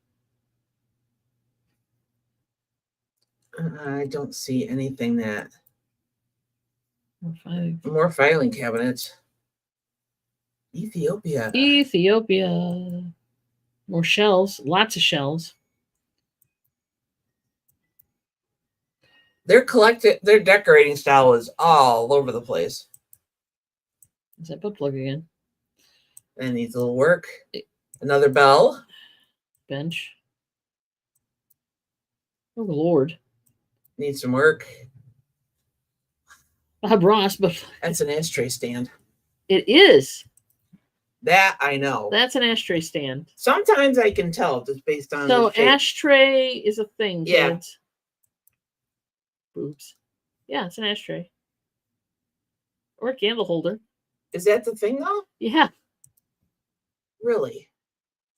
I don't see anything that. More filing cabinets. Ethiopia. More shells. Lots of shells. Their decorating style is all over the place. Is that butt plug again? That needs a little work. Another bell. Bench. Oh, Lord. Needs some work. Bob Ross, but that's an ashtray stand. It is. That I know. That's an ashtray stand. Sometimes I can tell just based on. So ashtray is a thing. Yeah. Kids. Boobs. Yeah, it's an ashtray. Or a candle holder. Is that the thing though? Yeah. Really?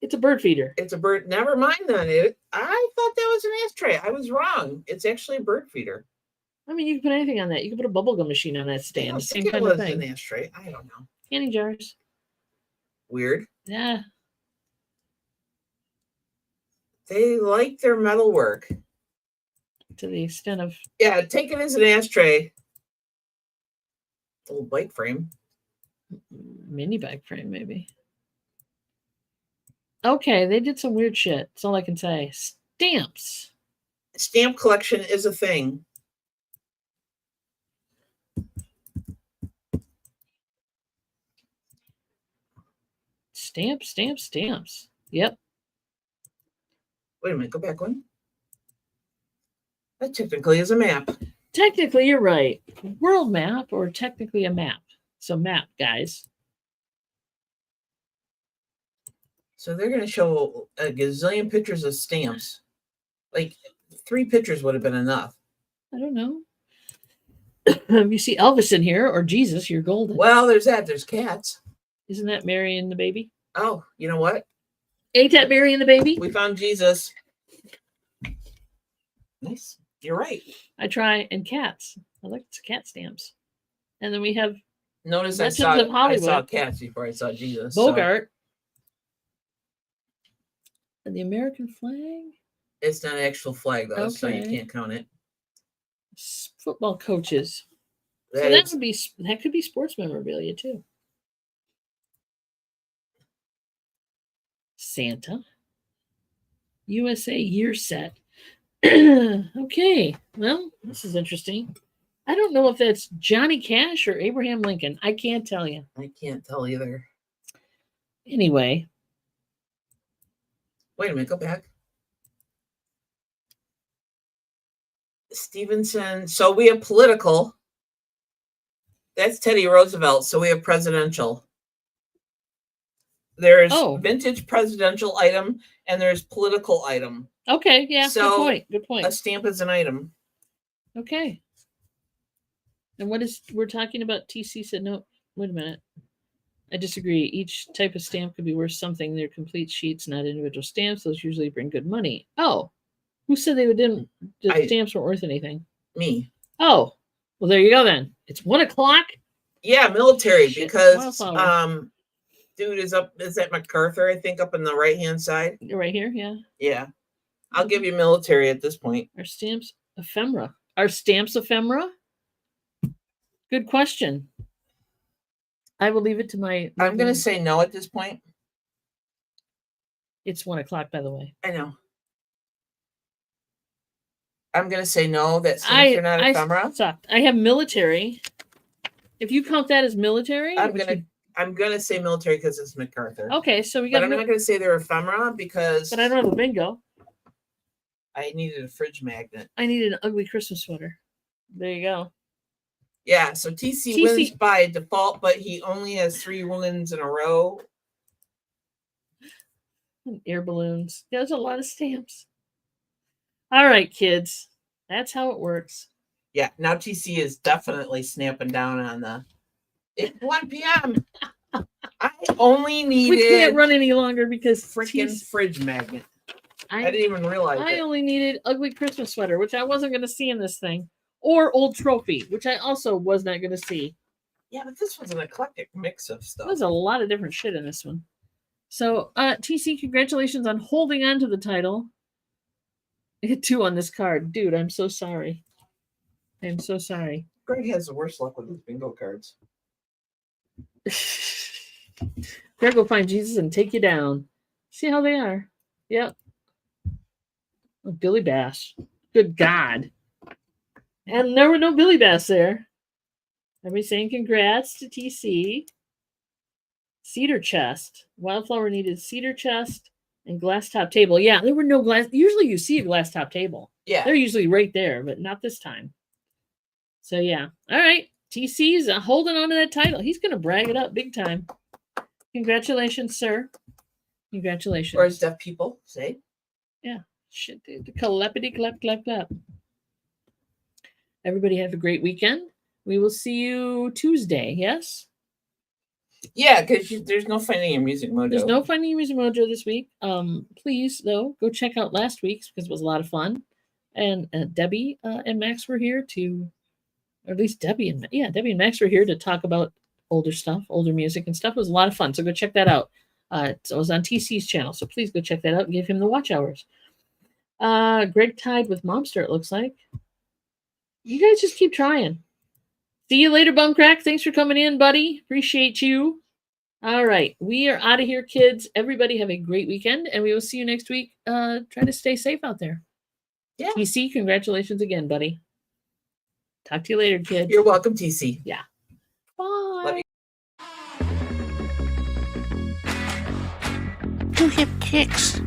It's a bird feeder. It's a bird. Never mind then. I thought that was an ashtray. I was wrong. It's actually a bird feeder. I mean, you can put anything on that. You can put a bubblegum machine on that stand. I don't Same think kind it of was thing. An ashtray. I don't know. Candy jars. Weird. Yeah. They like their metal work. To the extent of. Yeah, take it as an ashtray. Little bike frame. Mini bike frame, maybe. Okay, they did some weird shit. That's all I can say. Stamps. Stamp collection is a thing. Stamps. Yep. Wait a minute. Go back one. That technically is a map. Technically, you're right. World map or technically a map. So map, guys. So they're going to show a gazillion pictures of stamps. Like 3 pictures would have been enough. I don't know. If you see Elvis in here or Jesus, you're golden. Well, there's that. There's cats. Isn't that Mary and the baby? Oh, you know what? Ain't that Mary and the baby? We found Jesus. Nice. You're right. I try. And cats. I like cat stamps. And then we have. Notice I saw cats before I saw Jesus. Bogart. So. And the American flag? It's not an actual flag, though, so you can't count it. Football coaches. That could be sports memorabilia, too. Santa. USA year set. Okay. Well, this is interesting. I don't know if that's Johnny Cash or Abraham Lincoln. I can't tell you. I can't tell either. Anyway. Wait a minute. Go back. Stevenson. So we have political. That's Teddy Roosevelt. So we have presidential. There's vintage presidential item and there's political item. Okay. Yeah. So good point. A stamp is an item. Okay. And we're talking about? TC said, no, wait a minute. I disagree. Each type of stamp could be worth something. They're complete sheets, not individual stamps. Those usually bring good money. Oh, who said the stamps weren't worth anything? Me. Oh, well, there you go then. It's 1:00. Yeah, military, Shit, because wildflower. dude is at MacArthur, I think, up on the right hand side. You're right here, yeah. Yeah. I'll give you military at this point. Are stamps ephemera? Are stamps ephemera? Good question. I will leave it to my. I'm gonna say no at this point. It's 1:00, by the way. I know. I'm gonna say no. That stamps are not ephemera. I have military. If you count that as military, I'm gonna say military because it's MacArthur. Okay, so we got. But I'm not gonna say they're ephemera because. But I don't have a bingo. I needed a fridge magnet. I needed an ugly Christmas sweater. There you go. Yeah, so TC wins by default, but he only has 3 wins in a row. Air balloons. There's a lot of stamps. All right, kids. That's how it works. Yeah, now TC is definitely snapping down on the. It's 1 p.m. I only needed. We can't run any longer because freaking fridge magnet. I didn't even realize I only needed ugly Christmas sweater, which I wasn't going to see in this thing, or old trophy, which I also was not going to see. Yeah, but this was an eclectic mix of stuff. There's a lot of different shit in this one. So, TC, congratulations on holding on to the title. I hit 2 on this card. Dude, I'm so sorry. I'm so sorry. Greg has the worst luck with his bingo cards. Greg will find Jesus and take you down. See how they are. Yep. Oh, Billy Bass. Good God. And there were no Billy Bass there. Everybody saying congrats to TC. Cedar chest. Wildflower needed cedar chest and glass top table. Yeah, there were no glass. Usually you see a glass top table. Yeah. They're usually right there, but not this time. So, yeah. All right. TC's holding on to that title. He's going to brag it up big time. Congratulations, sir. Congratulations. Or as deaf people say. Yeah. Shit, dude. The clappity clap, clap, clap. Everybody have a great weekend. We will see you Tuesday, yes? Yeah, because there's no Finding Your Music Mojo. There's no Finding Your Music Mojo this week. Please, though, go check out last week's because it was a lot of fun. And Debbie and Max were here to, or at least Debbie and Max were here to talk about older stuff, older music and stuff. It was a lot of fun. So go check that out. It was on TC's channel. So please go check that out and give him the watch hours. Greg tied with Momster, it looks like. You guys just keep trying. See you later, Bumcrack. Thanks for coming in, buddy. Appreciate you. All right. We are out of here, kids. Everybody have a great weekend, and we will see you next week. Try to stay safe out there. Yeah. TC, congratulations again, buddy. Talk to you later, kids. You're welcome, TC. Yeah. Bye. Love you. Do hip kicks.